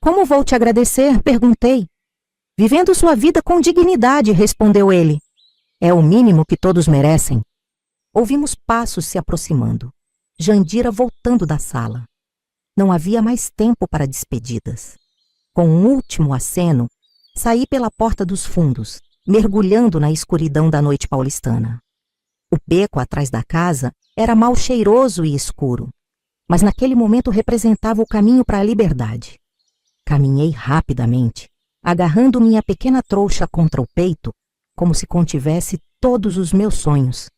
Como vou te agradecer? Perguntei. Vivendo sua vida com dignidade, respondeu ele. É o mínimo que todos merecem. Ouvimos passos se aproximando. Jandira voltando da sala. Não havia mais tempo para despedidas. Com um último aceno, saí pela porta dos fundos, mergulhando na escuridão da noite paulistana. O beco atrás da casa era mal cheiroso e escuro, mas naquele momento representava o caminho para a liberdade. Caminhei rapidamente, agarrando minha pequena trouxa contra o peito, como se contivesse todos os meus sonhos,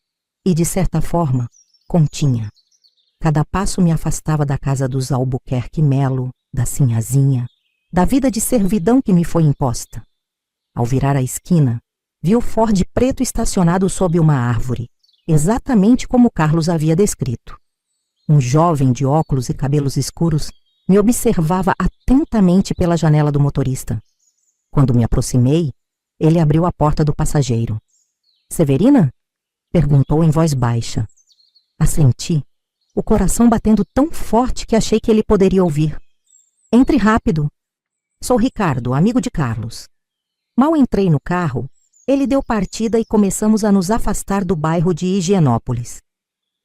e, de certa forma, continha. Cada passo me afastava da casa dos Albuquerque Melo, da Sinhazinha, da vida de servidão que me foi imposta. Ao virar a esquina, vi o Ford preto estacionado sob uma árvore, exatamente como Carlos havia descrito. Um jovem de óculos e cabelos escuros me observava atentamente pela janela do motorista. Quando me aproximei, ele abriu a porta do passageiro. "Severina?" perguntou em voz baixa. Assenti, o coração batendo tão forte que achei que ele poderia ouvir. "Entre rápido. Sou Ricardo, amigo de Carlos." Mal entrei no carro, ele deu partida e começamos a nos afastar do bairro de Higienópolis.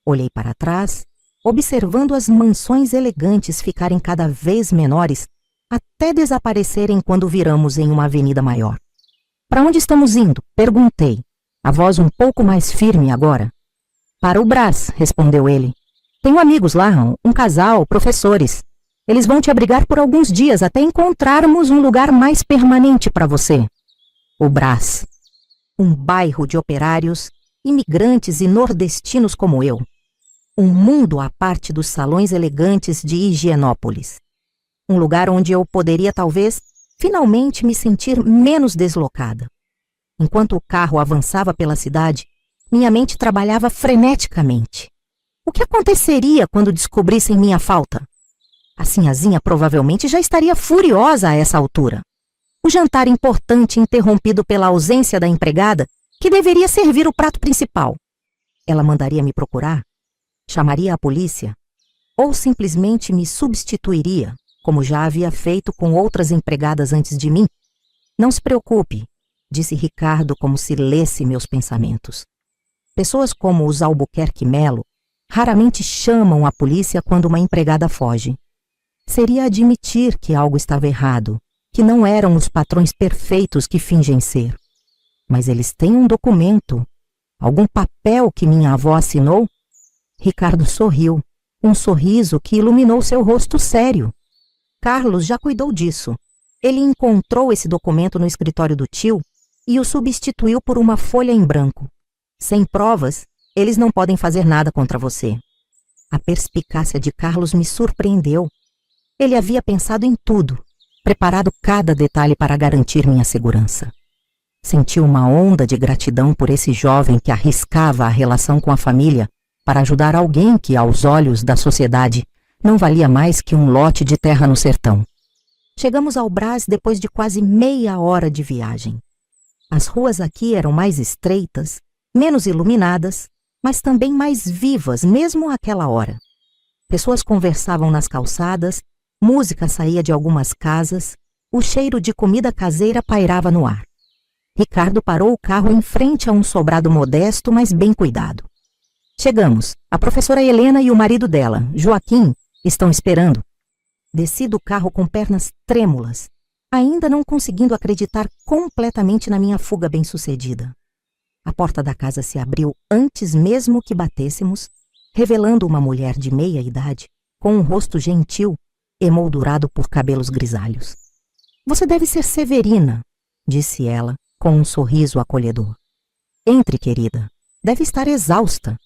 Olhei para trás, observando as mansões elegantes ficarem cada vez menores, até desaparecerem quando viramos em uma avenida maior. "Para onde estamos indo?" perguntei, a voz um pouco mais firme agora. "Para o Brás", respondeu ele. "Tenho amigos lá, um casal, professores. Eles vão te abrigar por alguns dias até encontrarmos um lugar mais permanente para você." O Brás. Um bairro de operários, imigrantes e nordestinos como eu. Um mundo à parte dos salões elegantes de Higienópolis. Um lugar onde eu poderia, talvez, finalmente me sentir menos deslocada. Enquanto o carro avançava pela cidade, minha mente trabalhava freneticamente. O que aconteceria quando descobrissem minha falta? A Sinhazinha provavelmente já estaria furiosa a essa altura. O jantar importante interrompido pela ausência da empregada, que deveria servir o prato principal. Ela mandaria me procurar? Chamaria a polícia? Ou simplesmente me substituiria, como já havia feito com outras empregadas antes de mim? "Não se preocupe", disse Ricardo como se lesse meus pensamentos. Pessoas como os Albuquerque Melo raramente chamam a polícia quando uma empregada foge. Seria admitir que algo estava errado, que não eram os patrões perfeitos que fingem ser. Mas eles têm um documento, algum papel que minha avó assinou? Ricardo sorriu, um sorriso que iluminou seu rosto sério. Carlos já cuidou disso. Ele encontrou esse documento no escritório do tio e o substituiu por uma folha em branco. Sem provas, eles não podem fazer nada contra você. A perspicácia de Carlos me surpreendeu. Ele havia pensado em tudo, preparado cada detalhe para garantir minha segurança. Senti uma onda de gratidão por esse jovem que arriscava a relação com a família para ajudar alguém que, aos olhos da sociedade, não valia mais que um lote de terra no sertão. Chegamos ao Brás depois de quase meia hora de viagem. As ruas aqui eram mais estreitas, menos iluminadas, mas também mais vivas, mesmo àquela hora. Pessoas conversavam nas calçadas, música saía de algumas casas, o cheiro de comida caseira pairava no ar. Ricardo parou o carro em frente a um sobrado modesto, mas bem cuidado. Chegamos. A professora Helena e o marido dela, Joaquim, estão esperando. Desci do carro com pernas trêmulas, ainda não conseguindo acreditar completamente na minha fuga bem-sucedida. A porta da casa se abriu antes mesmo que batêssemos, revelando uma mulher de meia idade, com um rosto gentil, emoldurado por cabelos grisalhos. "Você deve ser Severina", disse ela, com um sorriso acolhedor. "Entre, querida. Deve estar exausta."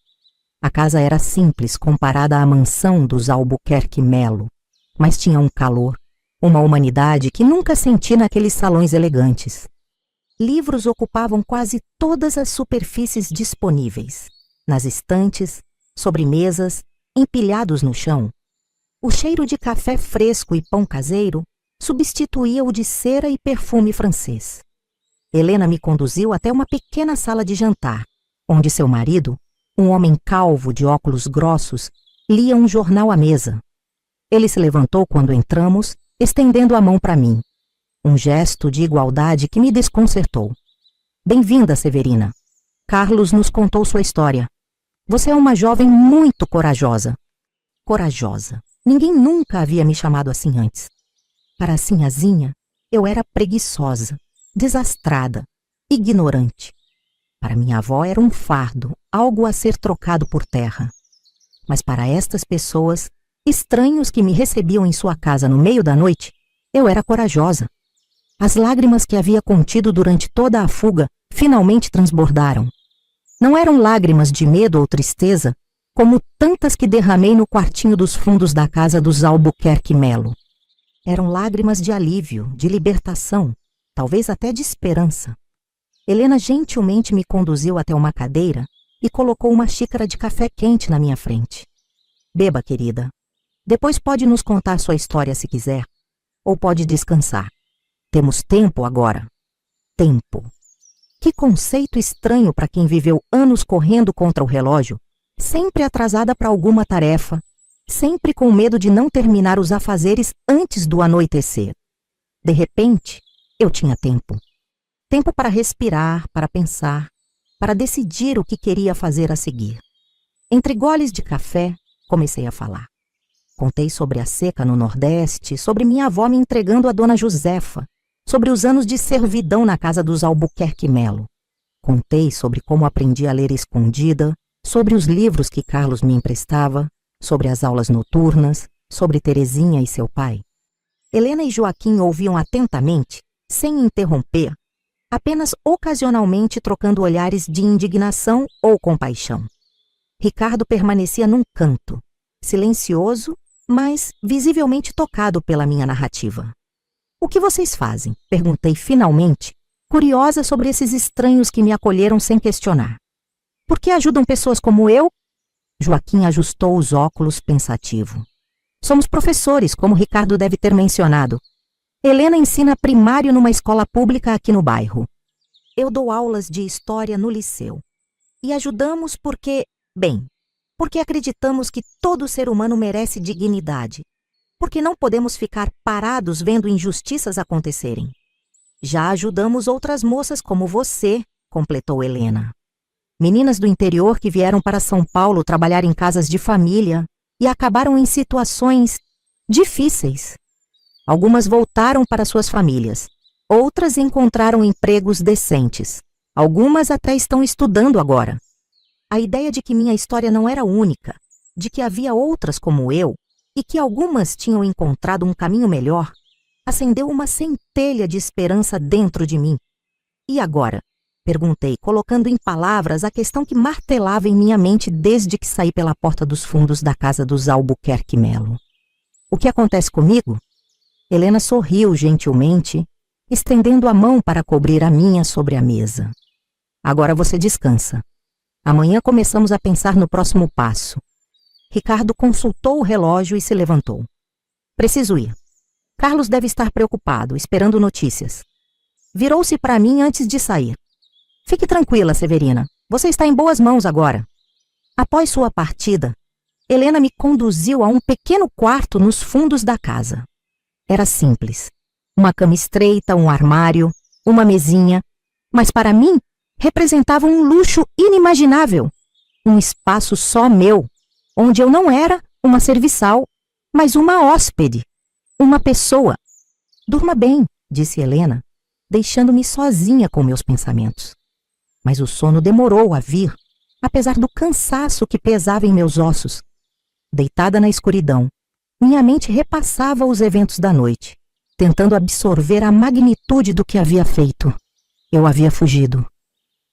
A casa era simples comparada à mansão dos Albuquerque Melo, mas tinha um calor, uma humanidade que nunca senti naqueles salões elegantes. Livros ocupavam quase todas as superfícies disponíveis, nas estantes, sobre mesas, empilhados no chão. O cheiro de café fresco e pão caseiro substituía o de cera e perfume francês. Helena me conduziu até uma pequena sala de jantar, onde seu marido, um homem calvo de óculos grossos, lia um jornal à mesa. Ele se levantou quando entramos, estendendo a mão para mim. Um gesto de igualdade que me desconcertou. Bem-vinda, Severina. Carlos nos contou sua história. Você é uma jovem muito corajosa. Corajosa. Ninguém nunca havia me chamado assim antes. Para a sinhazinha, eu era preguiçosa, desastrada, ignorante. Para minha avó era um fardo, algo a ser trocado por terra. Mas para estas pessoas, estranhos que me recebiam em sua casa no meio da noite, eu era corajosa. As lágrimas que havia contido durante toda a fuga finalmente transbordaram. Não eram lágrimas de medo ou tristeza, como tantas que derramei no quartinho dos fundos da casa dos Albuquerque Melo. Eram lágrimas de alívio, de libertação, talvez até de esperança. Helena gentilmente me conduziu até uma cadeira e colocou uma xícara de café quente na minha frente. Beba, querida. Depois pode nos contar sua história se quiser, ou pode descansar. Temos tempo agora. Tempo. Que conceito estranho para quem viveu anos correndo contra o relógio, sempre atrasada para alguma tarefa, sempre com medo de não terminar os afazeres antes do anoitecer. De repente, eu tinha tempo. Tempo para respirar, para pensar, para decidir o que queria fazer a seguir. Entre goles de café, comecei a falar. Contei sobre a seca no Nordeste, sobre minha avó me entregando a Dona Josefa, sobre os anos de servidão na casa dos Albuquerque Melo. Contei sobre como aprendi a ler escondida, sobre os livros que Carlos me emprestava, sobre as aulas noturnas, sobre Terezinha e seu pai. Helena e Joaquim ouviam atentamente, sem interromper, apenas ocasionalmente trocando olhares de indignação ou compaixão. Ricardo permanecia num canto, silencioso, mas visivelmente tocado pela minha narrativa. O que vocês fazem? Perguntei finalmente, curiosa sobre esses estranhos que me acolheram sem questionar. Por que ajudam pessoas como eu? Joaquim ajustou os óculos pensativo. Somos professores, como Ricardo deve ter mencionado. Helena ensina primário numa escola pública aqui no bairro. Eu dou aulas de história no liceu. E ajudamos porque acreditamos que todo ser humano merece dignidade. Porque não podemos ficar parados vendo injustiças acontecerem. Já ajudamos outras moças como você, completou Helena. Meninas do interior que vieram para São Paulo trabalhar em casas de família e acabaram em situações difíceis. Algumas voltaram para suas famílias, outras encontraram empregos decentes. Algumas até estão estudando agora. A ideia de que minha história não era única, de que havia outras como eu, e que algumas tinham encontrado um caminho melhor, acendeu uma centelha de esperança dentro de mim. E agora? Perguntei, colocando em palavras a questão que martelava em minha mente desde que saí pela porta dos fundos da casa dos Albuquerque Melo. O que acontece comigo? Helena sorriu gentilmente, estendendo a mão para cobrir a minha sobre a mesa. Agora você descansa. Amanhã começamos a pensar no próximo passo. Ricardo consultou o relógio e se levantou. Preciso ir. Carlos deve estar preocupado, esperando notícias. Virou-se para mim antes de sair. Fique tranquila, Severina. Você está em boas mãos agora. Após sua partida, Helena me conduziu a um pequeno quarto nos fundos da casa. Era simples. Uma cama estreita, um armário, uma mesinha. Mas para mim, representava um luxo inimaginável. Um espaço só meu, onde eu não era uma serviçal, mas uma hóspede, uma pessoa. Durma bem, disse Helena, deixando-me sozinha com meus pensamentos. Mas o sono demorou a vir, apesar do cansaço que pesava em meus ossos. Deitada na escuridão, minha mente repassava os eventos da noite, tentando absorver a magnitude do que havia feito. Eu havia fugido,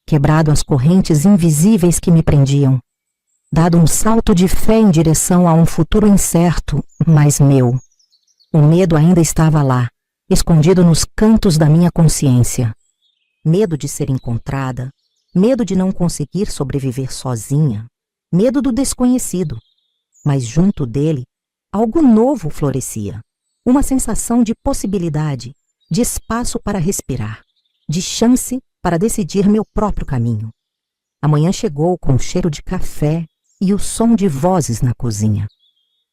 quebrado as correntes invisíveis que me prendiam, dado um salto de fé em direção a um futuro incerto, mas meu. O medo ainda estava lá, escondido nos cantos da minha consciência. Medo de ser encontrada, medo de não conseguir sobreviver sozinha, medo do desconhecido. Mas junto dele, algo novo florescia. Uma sensação de possibilidade, de espaço para respirar, de chance para decidir meu próprio caminho. A manhã chegou com o cheiro de café e o som de vozes na cozinha.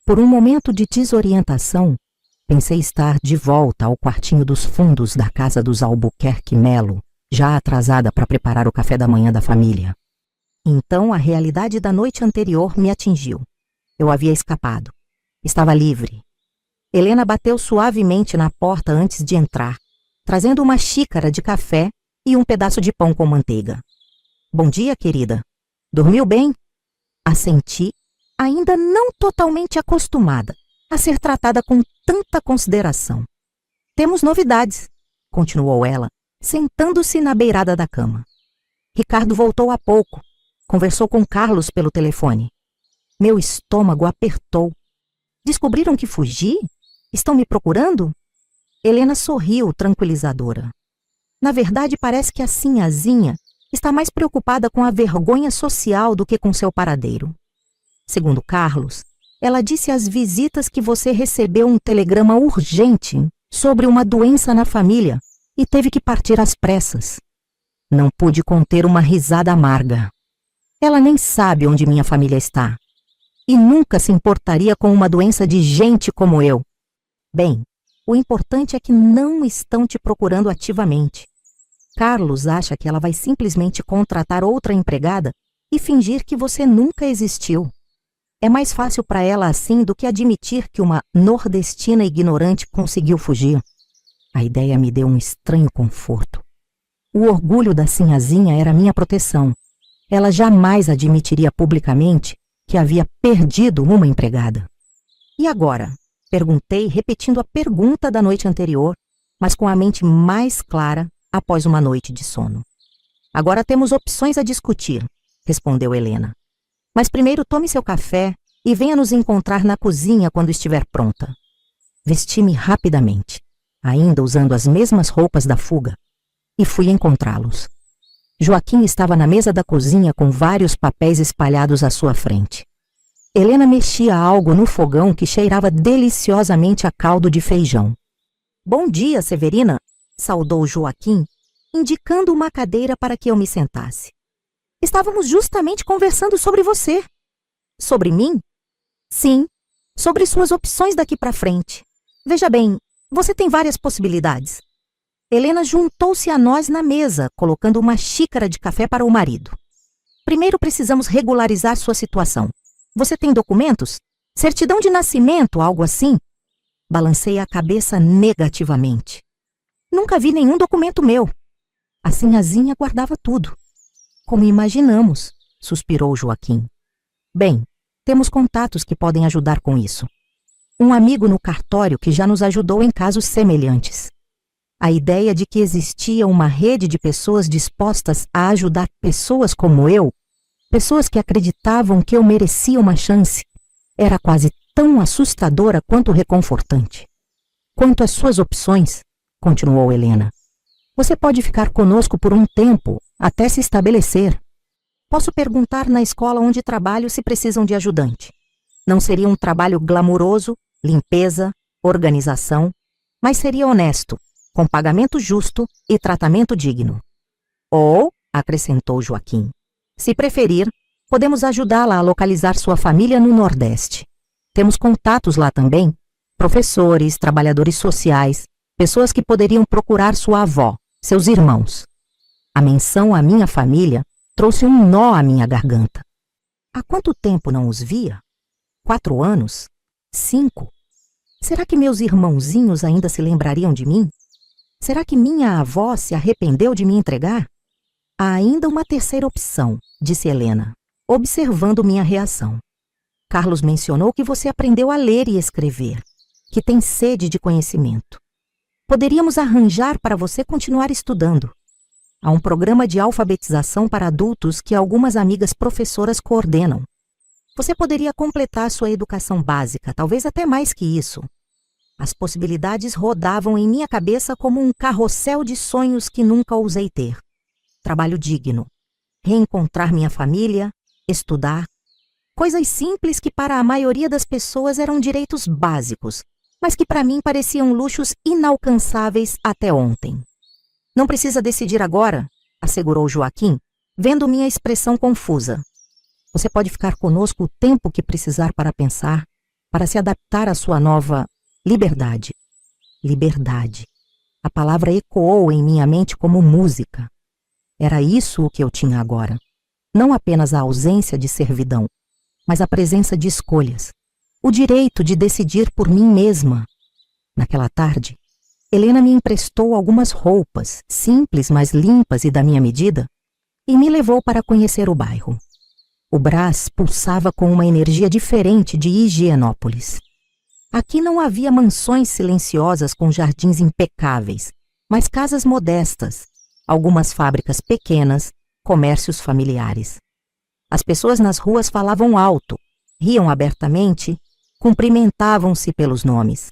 Por um momento de desorientação, pensei estar de volta ao quartinho dos fundos da casa dos Albuquerque Melo, já atrasada para preparar o café da manhã da família. Então a realidade da noite anterior me atingiu. Eu havia escapado. Estava livre. Helena bateu suavemente na porta antes de entrar, trazendo uma xícara de café e um pedaço de pão com manteiga. Bom dia, querida. Dormiu bem? Assenti, ainda não totalmente acostumada a ser tratada com tanta consideração. Temos novidades, continuou ela, sentando-se na beirada da cama. Ricardo voltou há pouco. Conversou com Carlos pelo telefone. Meu estômago apertou. Descobriram que fugi? Estão me procurando? Helena sorriu, tranquilizadora. Na verdade, parece que a Sinhazinha está mais preocupada com a vergonha social do que com seu paradeiro. Segundo Carlos, ela disse às visitas que você recebeu um telegrama urgente sobre uma doença na família e teve que partir às pressas. Não pude conter uma risada amarga. Ela nem sabe onde minha família está. E nunca se importaria com uma doença de gente como eu. Bem, o importante é que não estão te procurando ativamente. Carlos acha que ela vai simplesmente contratar outra empregada e fingir que você nunca existiu. É mais fácil para ela assim do que admitir que uma nordestina ignorante conseguiu fugir. A ideia me deu um estranho conforto. O orgulho da Sinhazinha era minha proteção. Ela jamais admitiria publicamente que havia perdido uma empregada. E agora? Perguntei, repetindo a pergunta da noite anterior, mas com a mente mais clara após uma noite de sono. Agora temos opções a discutir, respondeu Helena. Mas primeiro tome seu café e venha nos encontrar na cozinha quando estiver pronta. Vesti-me rapidamente, ainda usando as mesmas roupas da fuga, e fui encontrá-los. Joaquim estava na mesa da cozinha com vários papéis espalhados à sua frente. Helena mexia algo no fogão que cheirava deliciosamente a caldo de feijão. Bom dia, Severina, saudou Joaquim, indicando uma cadeira para que eu me sentasse. Estávamos justamente conversando sobre você. Sobre mim? Sim, sobre suas opções daqui para frente. Veja bem, você tem várias possibilidades. Helena juntou-se a nós na mesa, colocando uma xícara de café para o marido. Primeiro precisamos regularizar sua situação. Você tem documentos? Certidão de nascimento, algo assim? Balancei a cabeça negativamente. Nunca vi nenhum documento meu. A Sinhazinha guardava tudo. Como imaginamos, suspirou Joaquim. Bem, temos contatos que podem ajudar com isso. Um amigo no cartório que já nos ajudou em casos semelhantes. A ideia de que existia uma rede de pessoas dispostas a ajudar pessoas como eu, pessoas que acreditavam que eu merecia uma chance, era quase tão assustadora quanto reconfortante. Quanto às suas opções, continuou Helena, você pode ficar conosco por um tempo, até se estabelecer. Posso perguntar na escola onde trabalho se precisam de ajudante. Não seria um trabalho glamouroso, limpeza, organização, mas seria honesto, com pagamento justo e tratamento digno. Ou, acrescentou Joaquim, se preferir, podemos ajudá-la a localizar sua família no Nordeste. Temos contatos lá também, professores, trabalhadores sociais, pessoas que poderiam procurar sua avó, seus irmãos. A menção à minha família trouxe um nó à minha garganta. Há quanto tempo não os via? 4 anos? 5? Será que meus irmãozinhos ainda se lembrariam de mim? Será que minha avó se arrependeu de me entregar? Há ainda uma terceira opção, disse Helena, observando minha reação. Carlos mencionou que você aprendeu a ler e escrever, que tem sede de conhecimento. Poderíamos arranjar para você continuar estudando. Há um programa de alfabetização para adultos que algumas amigas professoras coordenam. Você poderia completar sua educação básica, talvez até mais que isso. As possibilidades rodavam em minha cabeça como um carrossel de sonhos que nunca ousei ter. Trabalho digno, reencontrar minha família, estudar. Coisas simples que para a maioria das pessoas eram direitos básicos, mas que para mim pareciam luxos inalcançáveis até ontem. Não precisa decidir agora, assegurou Joaquim, vendo minha expressão confusa. Você pode ficar conosco o tempo que precisar para pensar, para se adaptar à sua nova liberdade. Liberdade. A palavra ecoou em minha mente como música. Era isso o que eu tinha agora. Não apenas a ausência de servidão, mas a presença de escolhas. O direito de decidir por mim mesma. Naquela tarde, Helena me emprestou algumas roupas, simples, mas limpas e da minha medida, e me levou para conhecer o bairro. O Brás pulsava com uma energia diferente de Higienópolis. Aqui não havia mansões silenciosas com jardins impecáveis, mas casas modestas, algumas fábricas pequenas, comércios familiares. As pessoas nas ruas falavam alto, riam abertamente, cumprimentavam-se pelos nomes.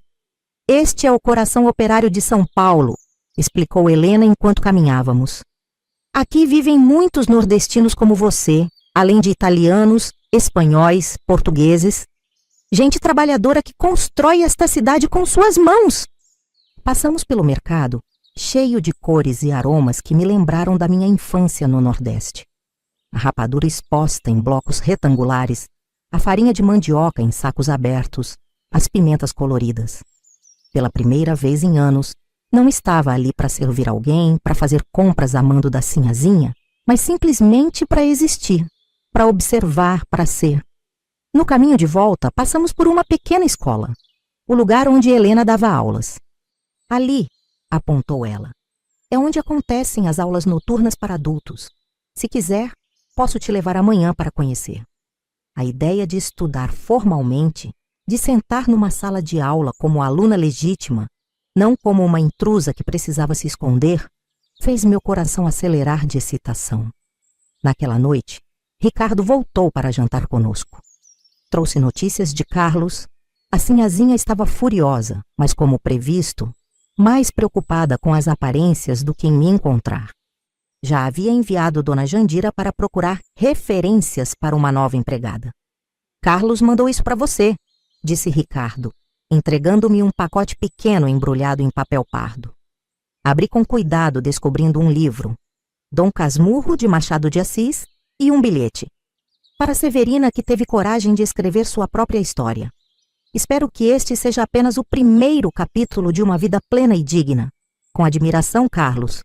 Este é o coração operário de São Paulo, explicou Helena enquanto caminhávamos. Aqui vivem muitos nordestinos como você, além de italianos, espanhóis, portugueses. Gente trabalhadora que constrói esta cidade com suas mãos. Passamos pelo mercado, cheio de cores e aromas que me lembraram da minha infância no Nordeste. A rapadura exposta em blocos retangulares, a farinha de mandioca em sacos abertos, as pimentas coloridas. Pela primeira vez em anos, não estava ali para servir alguém, para fazer compras a mando da sinhazinha, mas simplesmente para existir, para observar, para ser. No caminho de volta, passamos por uma pequena escola, o lugar onde Helena dava aulas. Ali, apontou ela, é onde acontecem as aulas noturnas para adultos. Se quiser, posso te levar amanhã para conhecer. A ideia de estudar formalmente, de sentar numa sala de aula como aluna legítima, não como uma intrusa que precisava se esconder, fez meu coração acelerar de excitação. Naquela noite, Ricardo voltou para jantar conosco. Trouxe notícias de Carlos. A sinhazinha estava furiosa, mas como previsto, mais preocupada com as aparências do que em me encontrar. Já havia enviado Dona Jandira para procurar referências para uma nova empregada. Carlos mandou isso para você, disse Ricardo, entregando-me um pacote pequeno embrulhado em papel pardo. Abri com cuidado, descobrindo um livro, Dom Casmurro, de Machado de Assis, e um bilhete. Para Severina, que teve coragem de escrever sua própria história. Espero que este seja apenas o primeiro capítulo de uma vida plena e digna. Com admiração, Carlos.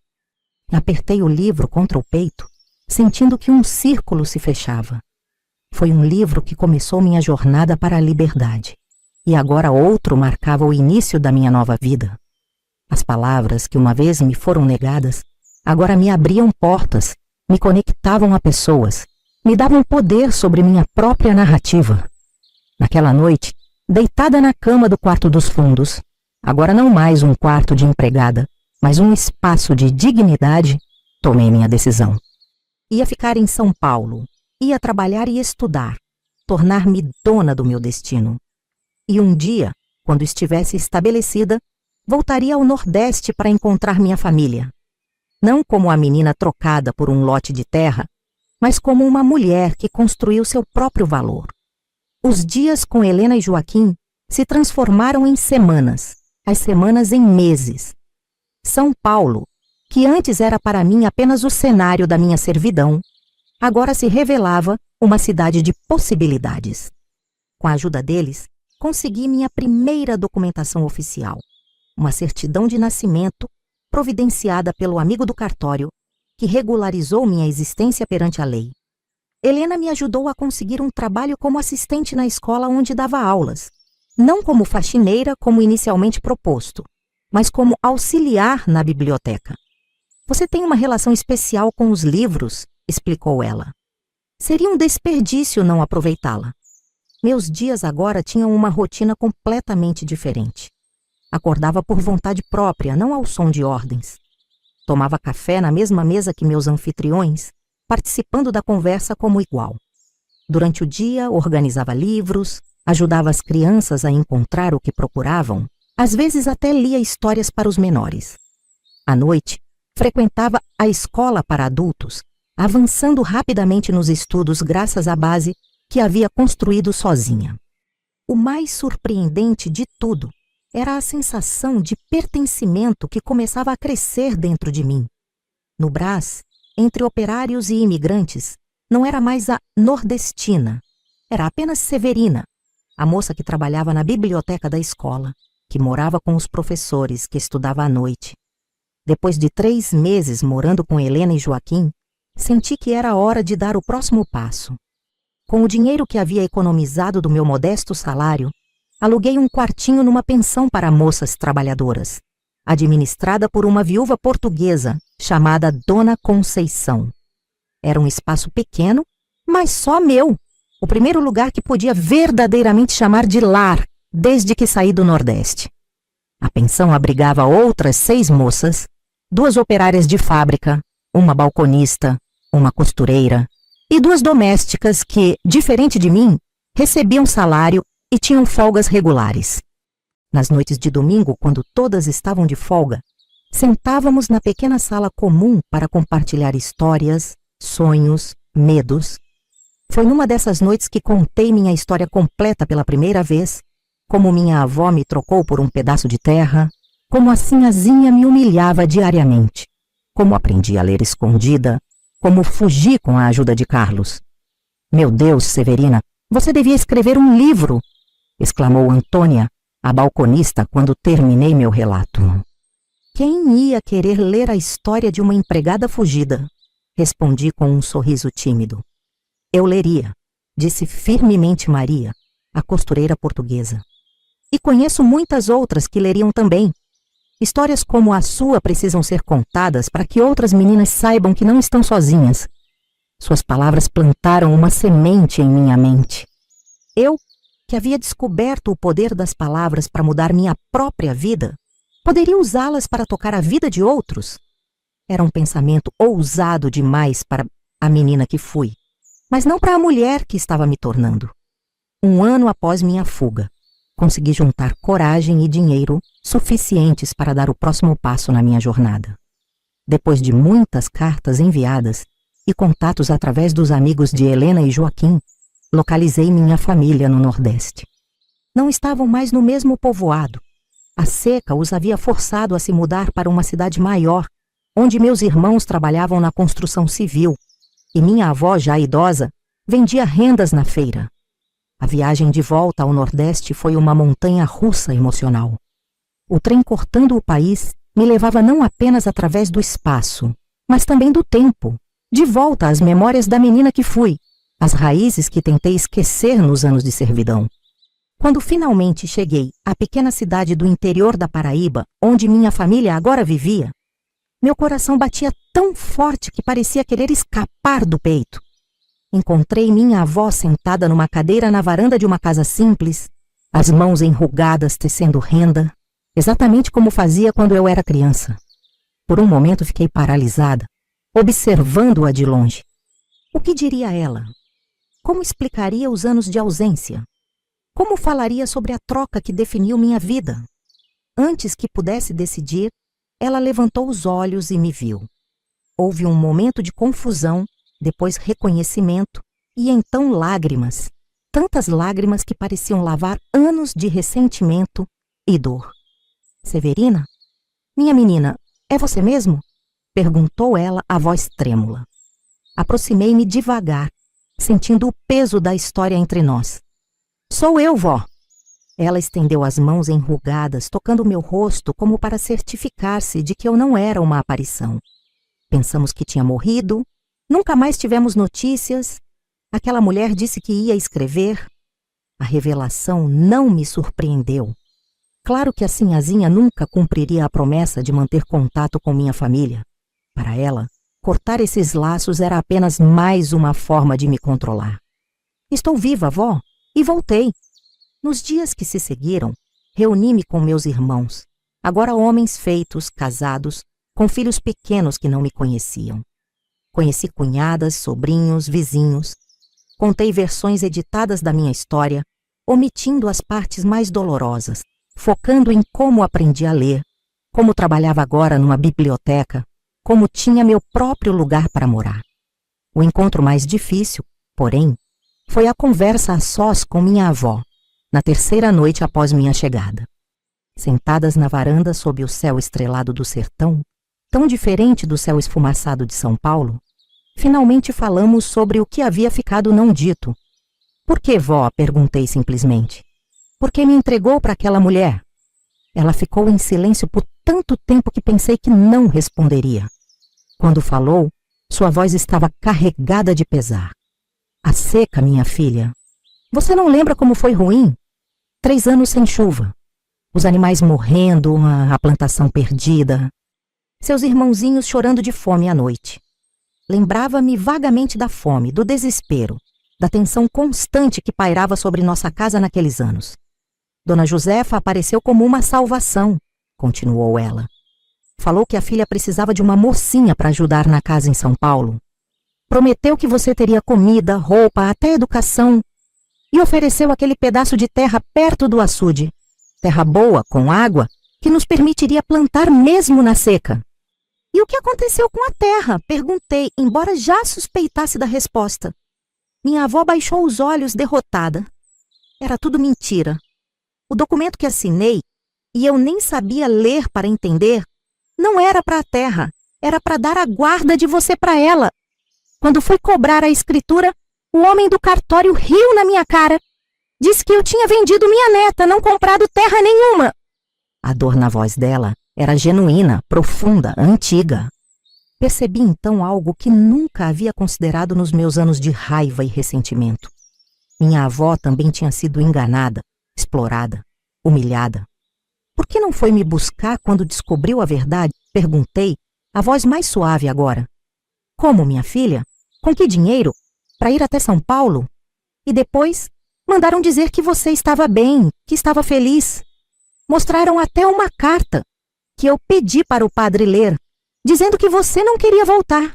Apertei o livro contra o peito, sentindo que um círculo se fechava. Foi um livro que começou minha jornada para a liberdade. E agora outro marcava o início da minha nova vida. As palavras que uma vez me foram negadas, agora me abriam portas, me conectavam a pessoas, me davam poder sobre minha própria narrativa. Naquela noite, deitada na cama do quarto dos fundos, agora não mais um quarto de empregada, mas um espaço de dignidade, tomei minha decisão. Ia ficar em São Paulo, ia trabalhar e estudar, tornar-me dona do meu destino. E um dia, quando estivesse estabelecida, voltaria ao Nordeste para encontrar minha família. Não como a menina trocada por um lote de terra, mas como uma mulher que construiu seu próprio valor. Os dias com Helena e Joaquim se transformaram em semanas, as semanas em meses. São Paulo, que antes era para mim apenas o cenário da minha servidão, agora se revelava uma cidade de possibilidades. Com a ajuda deles, consegui minha primeira documentação oficial, uma certidão de nascimento providenciada pelo amigo do cartório, que regularizou minha existência perante a lei. Helena me ajudou a conseguir um trabalho como assistente na escola onde dava aulas, não como faxineira como inicialmente proposto, mas como auxiliar na biblioteca. Você tem uma relação especial com os livros, explicou ela. Seria um desperdício não aproveitá-la. Meus dias agora tinham uma rotina completamente diferente. Acordava por vontade própria, não ao som de ordens. Tomava café na mesma mesa que meus anfitriões, participando da conversa como igual. Durante o dia, organizava livros, ajudava as crianças a encontrar o que procuravam, às vezes até lia histórias para os menores. À noite, frequentava a escola para adultos, avançando rapidamente nos estudos graças à base que havia construído sozinha. O mais surpreendente de tudo era a sensação de pertencimento que começava a crescer dentro de mim. No Brás, entre operários e imigrantes, não era mais a nordestina, era apenas Severina, a moça que trabalhava na biblioteca da escola, que morava com os professores, que estudava à noite. Depois de 3 meses morando com Helena e Joaquim, senti que era hora de dar o próximo passo. Com o dinheiro que havia economizado do meu modesto salário, aluguei um quartinho numa pensão para moças trabalhadoras, administrada por uma viúva portuguesa chamada Dona Conceição. Era um espaço pequeno, mas só meu, o primeiro lugar que podia verdadeiramente chamar de lar desde que saí do Nordeste. A pensão abrigava outras 6 moças, 2 operárias de fábrica, uma balconista, uma costureira e 2 domésticas que, diferente de mim, recebiam salário e tinham folgas regulares. Nas noites de domingo, quando todas estavam de folga, sentávamos na pequena sala comum para compartilhar histórias, sonhos, medos. Foi numa dessas noites que contei minha história completa pela primeira vez, como minha avó me trocou por um pedaço de terra, como a sinhazinha me humilhava diariamente, como aprendi a ler escondida, como fugi com a ajuda de Carlos. Meu Deus, Severina, você devia escrever um livro, exclamou Antônia, a balconista, quando terminei meu relato. Quem ia querer ler a história de uma empregada fugida? Respondi com um sorriso tímido. Eu leria, disse firmemente Maria, a costureira portuguesa. E conheço muitas outras que leriam também. Histórias como a sua precisam ser contadas para que outras meninas saibam que não estão sozinhas. Suas palavras plantaram uma semente em minha mente. Eu, que havia descoberto o poder das palavras para mudar minha própria vida, poderia usá-las para tocar a vida de outros? Era um pensamento ousado demais para a menina que fui, mas não para a mulher que estava me tornando. 1 ano após minha fuga, consegui juntar coragem e dinheiro suficientes para dar o próximo passo na minha jornada. Depois de muitas cartas enviadas e contatos através dos amigos de Helena e Joaquim, localizei minha família no Nordeste. Não estavam mais no mesmo povoado. A seca os havia forçado a se mudar para uma cidade maior, onde meus irmãos trabalhavam na construção civil, e minha avó, já idosa, vendia rendas na feira. A viagem de volta ao Nordeste foi uma montanha-russa emocional. O trem cortando o país me levava não apenas através do espaço, mas também do tempo, de volta às memórias da menina que fui, as raízes que tentei esquecer nos anos de servidão. Quando finalmente cheguei à pequena cidade do interior da Paraíba, onde minha família agora vivia, meu coração batia tão forte que parecia querer escapar do peito. Encontrei minha avó sentada numa cadeira na varanda de uma casa simples, as mãos enrugadas tecendo renda, exatamente como fazia quando eu era criança. Por um momento fiquei paralisada, observando-a de longe. O que diria ela? Como explicaria os anos de ausência? Como falaria sobre a troca que definiu minha vida? Antes que pudesse decidir, ela levantou os olhos e me viu. Houve um momento de confusão, depois reconhecimento e então lágrimas. Tantas lágrimas que pareciam lavar anos de ressentimento e dor. Severina? Minha menina, é você mesmo? Perguntou ela, a voz trêmula. Aproximei-me devagar, sentindo o peso da história entre nós. Sou eu, vó. Ela estendeu as mãos enrugadas, tocando meu rosto como para certificar-se de que eu não era uma aparição. Pensamos que tinha morrido, nunca mais tivemos notícias. Aquela mulher disse que ia escrever. A revelação não me surpreendeu. Claro que a sinhazinha nunca cumpriria a promessa de manter contato com minha família. Para ela, cortar esses laços era apenas mais uma forma de me controlar. Estou viva, vó, e voltei. Nos dias que se seguiram, reuni-me com meus irmãos, agora homens feitos, casados, com filhos pequenos que não me conheciam. Conheci cunhadas, sobrinhos, vizinhos. Contei versões editadas da minha história, omitindo as partes mais dolorosas, focando em como aprendi a ler, como trabalhava agora numa biblioteca, como tinha meu próprio lugar para morar. O encontro mais difícil, porém, foi a conversa a sós com minha avó, na terceira noite após minha chegada. Sentadas na varanda sob o céu estrelado do sertão, tão diferente do céu esfumaçado de São Paulo, finalmente falamos sobre o que havia ficado não dito. Por que, vó? Perguntei simplesmente. Por que me entregou para aquela mulher? Ela ficou em silêncio por tanto tempo que pensei que não responderia. Quando falou, sua voz estava carregada de pesar. A seca, minha filha. Você não lembra como foi ruim? 3 anos sem chuva. Os animais morrendo, a plantação perdida. Seus irmãozinhos chorando de fome à noite. Lembrava-me vagamente da fome, do desespero, da tensão constante que pairava sobre nossa casa naqueles anos. Dona Josefa apareceu como uma salvação, continuou ela. Falou que a filha precisava de uma mocinha para ajudar na casa em São Paulo. Prometeu que você teria comida, roupa, até educação. E ofereceu aquele pedaço de terra perto do açude. Terra boa, com água, que nos permitiria plantar mesmo na seca. E o que aconteceu com a terra? Perguntei, embora já suspeitasse da resposta. Minha avó baixou os olhos, derrotada. Era tudo mentira. O documento que assinei, e eu nem sabia ler para entender, não era para a terra, era para dar a guarda de você para ela. Quando fui cobrar a escritura, o homem do cartório riu na minha cara. Disse que eu tinha vendido minha neta, não comprado terra nenhuma. A dor na voz dela era genuína, profunda, antiga. Percebi então algo que nunca havia considerado nos meus anos de raiva e ressentimento. Minha avó também tinha sido enganada, explorada, humilhada. Por que não foi me buscar quando descobriu a verdade? Perguntei, a voz mais suave agora. Como, minha filha? Com que dinheiro? Para ir até São Paulo? E depois, mandaram dizer que você estava bem, que estava feliz. Mostraram até uma carta que eu pedi para o padre ler, dizendo que você não queria voltar.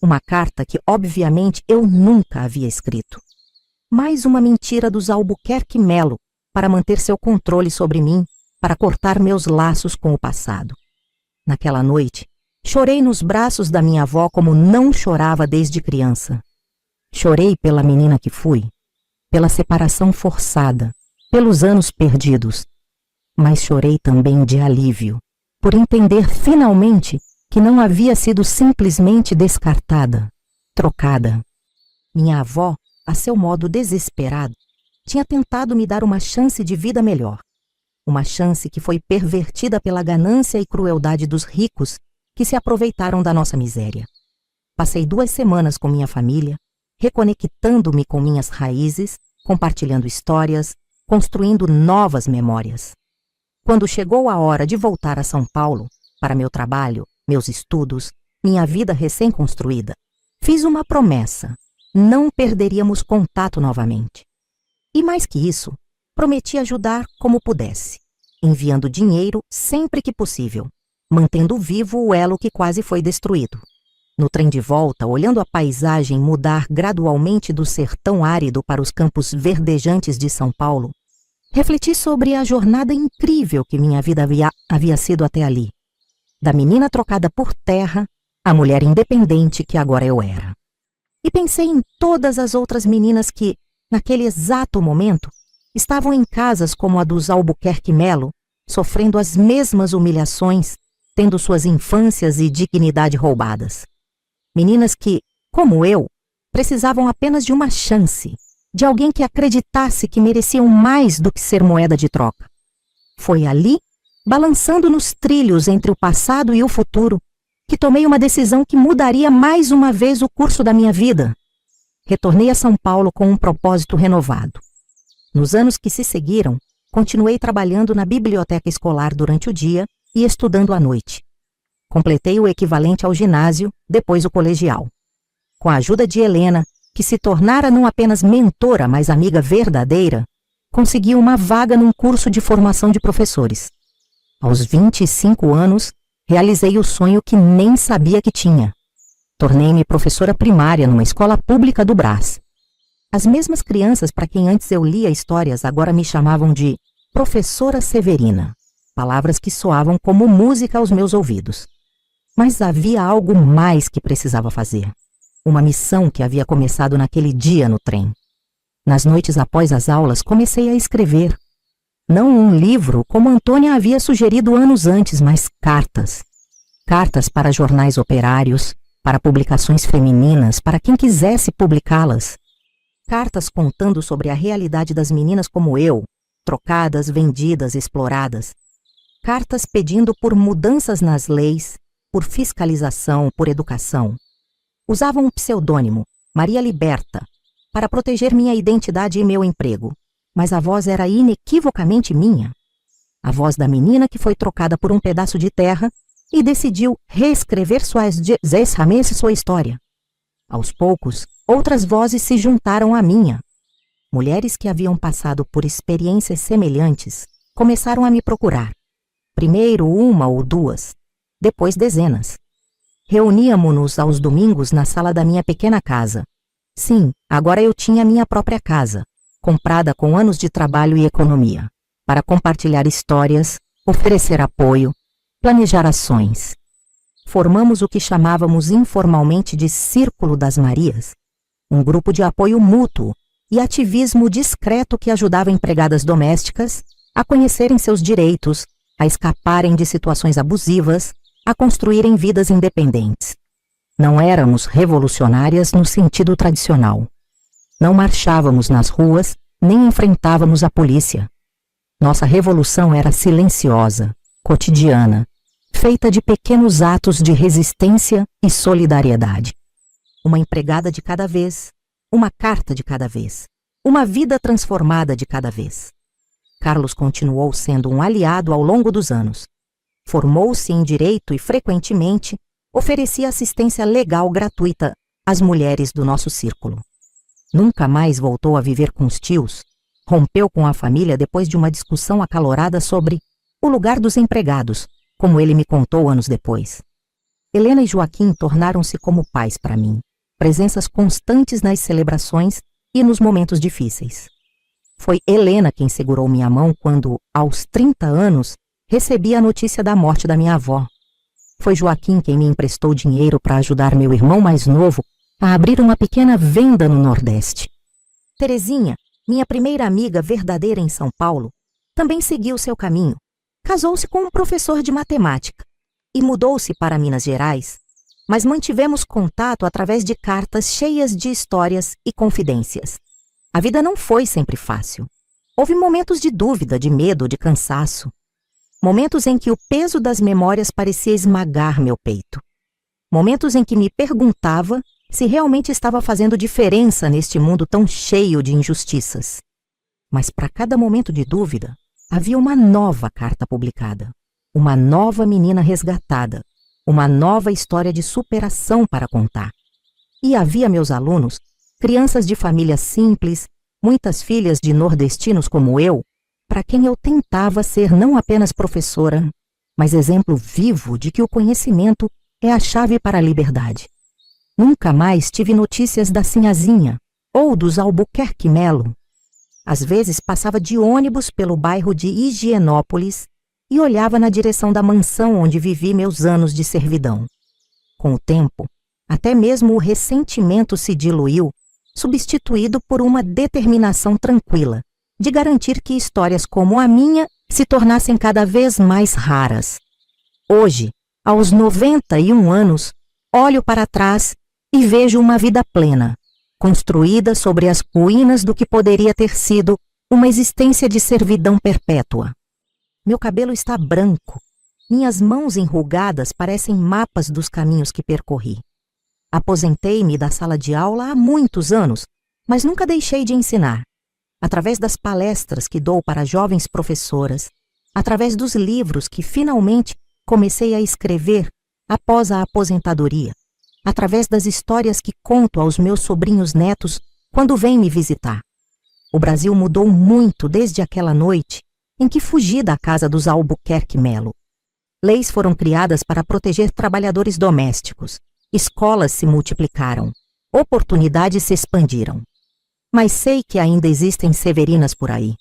Uma carta que, obviamente, eu nunca havia escrito. Mais uma mentira dos Albuquerque Melo para manter seu controle sobre mim, para cortar meus laços com o passado. Naquela noite, chorei nos braços da minha avó como não chorava desde criança. Chorei pela menina que fui, pela separação forçada, pelos anos perdidos. Mas chorei também de alívio, por entender finalmente que não havia sido simplesmente descartada, trocada. Minha avó, a seu modo desesperado, tinha tentado me dar uma chance de vida melhor. Uma chance que foi pervertida pela ganância e crueldade dos ricos que se aproveitaram da nossa miséria. Passei 2 semanas com minha família, reconectando-me com minhas raízes, compartilhando histórias, construindo novas memórias. Quando chegou a hora de voltar a São Paulo, para meu trabalho, meus estudos, minha vida recém-construída, fiz uma promessa: não perderíamos contato novamente. E mais que isso, prometi ajudar como pudesse, enviando dinheiro sempre que possível, mantendo vivo o elo que quase foi destruído. No trem de volta, olhando a paisagem mudar gradualmente do sertão árido para os campos verdejantes de São Paulo, refleti sobre a jornada incrível que minha vida havia sido até ali. Da menina trocada por terra, à mulher independente que agora eu era. E pensei em todas as outras meninas que, naquele exato momento, estavam em casas como a dos Albuquerque Melo, sofrendo as mesmas humilhações, tendo suas infâncias e dignidade roubadas. Meninas que, como eu, precisavam apenas de uma chance, de alguém que acreditasse que mereciam mais do que ser moeda de troca. Foi ali, balançando nos trilhos entre o passado e o futuro, que tomei uma decisão que mudaria mais uma vez o curso da minha vida. Retornei a São Paulo com um propósito renovado. Nos anos que se seguiram, continuei trabalhando na biblioteca escolar durante o dia e estudando à noite. Completei o equivalente ao ginásio, depois o colegial. Com a ajuda de Helena, que se tornara não apenas mentora, mas amiga verdadeira, consegui uma vaga num curso de formação de professores. Aos 25 anos, realizei o sonho que nem sabia que tinha. Tornei-me professora primária numa escola pública do Brás. As mesmas crianças para quem antes eu lia histórias agora me chamavam de Professora Severina, palavras que soavam como música aos meus ouvidos. Mas havia algo mais que precisava fazer. Uma missão que havia começado naquele dia no trem. Nas noites após as aulas, comecei a escrever. Não um livro, como Antônia havia sugerido anos antes, mas cartas. Cartas para jornais operários, para publicações femininas, para quem quisesse publicá-las. Cartas contando sobre a realidade das meninas como eu, trocadas, vendidas, exploradas. Cartas pedindo por mudanças nas leis, por fiscalização, por educação. Usavam um pseudônimo, Maria Liberta, para proteger minha identidade e meu emprego, mas a voz era inequivocamente minha. A voz da menina que foi trocada por um pedaço de terra e decidiu reescrever sua história. Aos poucos, outras vozes se juntaram à minha. Mulheres que haviam passado por experiências semelhantes começaram a me procurar. Primeiro uma ou duas, depois dezenas. Reuníamo-nos aos domingos na sala da minha pequena casa. Sim, agora eu tinha minha própria casa, comprada com anos de trabalho e economia, para compartilhar histórias, oferecer apoio, planejar ações. Formamos o que chamávamos informalmente de Círculo das Marias, um grupo de apoio mútuo e ativismo discreto que ajudava empregadas domésticas a conhecerem seus direitos, a escaparem de situações abusivas, a construírem vidas independentes. Não éramos revolucionárias no sentido tradicional. Não marchávamos nas ruas, nem enfrentávamos a polícia. Nossa revolução era silenciosa, cotidiana, feita de pequenos atos de resistência e solidariedade. Uma empregada de cada vez, uma carta de cada vez, uma vida transformada de cada vez. Carlos continuou sendo um aliado ao longo dos anos. Formou-se em direito e, frequentemente, oferecia assistência legal gratuita às mulheres do nosso círculo. Nunca mais voltou a viver com os tios. Rompeu com a família depois de uma discussão acalorada sobre o lugar dos empregados, como ele me contou anos depois. Helena e Joaquim tornaram-se como pais para mim, presenças constantes nas celebrações e nos momentos difíceis. Foi Helena quem segurou minha mão quando, aos 30 anos, recebi a notícia da morte da minha avó. Foi Joaquim quem me emprestou dinheiro para ajudar meu irmão mais novo a abrir uma pequena venda no Nordeste. Terezinha, minha primeira amiga verdadeira em São Paulo, também seguiu seu caminho. Casou-se com um professor de matemática e mudou-se para Minas Gerais, mas mantivemos contato através de cartas cheias de histórias e confidências. A vida não foi sempre fácil. Houve momentos de dúvida, de medo, de cansaço. Momentos em que o peso das memórias parecia esmagar meu peito. Momentos em que me perguntava se realmente estava fazendo diferença neste mundo tão cheio de injustiças. Mas para cada momento de dúvida, havia uma nova carta publicada, uma nova menina resgatada, uma nova história de superação para contar. E havia meus alunos, crianças de famílias simples, muitas filhas de nordestinos como eu, para quem eu tentava ser não apenas professora, mas exemplo vivo de que o conhecimento é a chave para a liberdade. Nunca mais tive notícias da Sinhazinha ou dos Albuquerque Melo. Às vezes passava de ônibus pelo bairro de Higienópolis e olhava na direção da mansão onde vivi meus anos de servidão. Com o tempo, até mesmo o ressentimento se diluiu, substituído por uma determinação tranquila de garantir que histórias como a minha se tornassem cada vez mais raras. Hoje, aos 91 anos, olho para trás e vejo uma vida plena, construída sobre as ruínas do que poderia ter sido uma existência de servidão perpétua. Meu cabelo está branco, minhas mãos enrugadas parecem mapas dos caminhos que percorri. Aposentei-me da sala de aula há muitos anos, mas nunca deixei de ensinar. Através das palestras que dou para jovens professoras, através dos livros que finalmente comecei a escrever após a aposentadoria, através das histórias que conto aos meus sobrinhos netos quando vêm me visitar. O Brasil mudou muito desde aquela noite em que fugi da casa dos Albuquerque Melo. Leis foram criadas para proteger trabalhadores domésticos, escolas se multiplicaram, oportunidades se expandiram. Mas sei que ainda existem severinas por aí.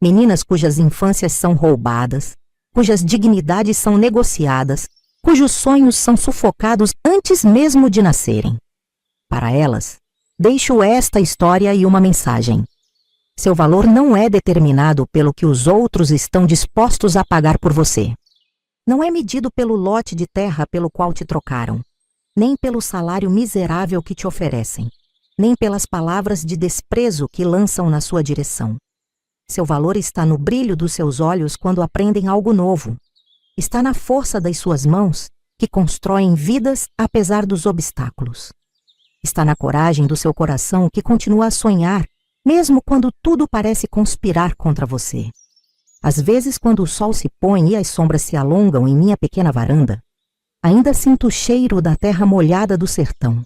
Meninas cujas infâncias são roubadas, cujas dignidades são negociadas, cujos sonhos são sufocados antes mesmo de nascerem. Para elas, deixo esta história e uma mensagem. Seu valor não é determinado pelo que os outros estão dispostos a pagar por você. Não é medido pelo lote de terra pelo qual te trocaram, nem pelo salário miserável que te oferecem, nem pelas palavras de desprezo que lançam na sua direção. Seu valor está no brilho dos seus olhos quando aprendem algo novo. Está na força das suas mãos, que constroem vidas apesar dos obstáculos. Está na coragem do seu coração, que continua a sonhar, mesmo quando tudo parece conspirar contra você. Às vezes, quando o sol se põe e as sombras se alongam em minha pequena varanda, ainda sinto o cheiro da terra molhada do sertão.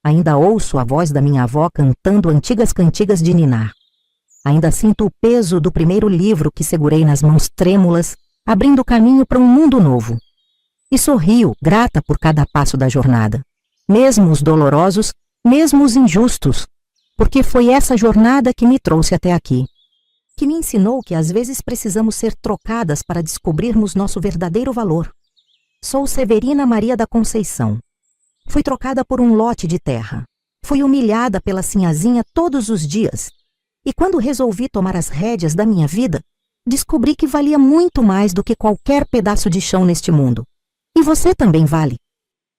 Ainda ouço a voz da minha avó cantando antigas cantigas de ninar. Ainda sinto o peso do primeiro livro que segurei nas mãos trêmulas, abrindo caminho para um mundo novo. E sorrio, grata por cada passo da jornada, mesmo os dolorosos, mesmo os injustos, porque foi essa jornada que me trouxe até aqui, que me ensinou que às vezes precisamos ser trocadas para descobrirmos nosso verdadeiro valor. Sou Severina Maria da Conceição. Fui trocada por um lote de terra. Fui humilhada pela sinhazinha todos os dias. E quando resolvi tomar as rédeas da minha vida, descobri que valia muito mais do que qualquer pedaço de chão neste mundo. E você também vale.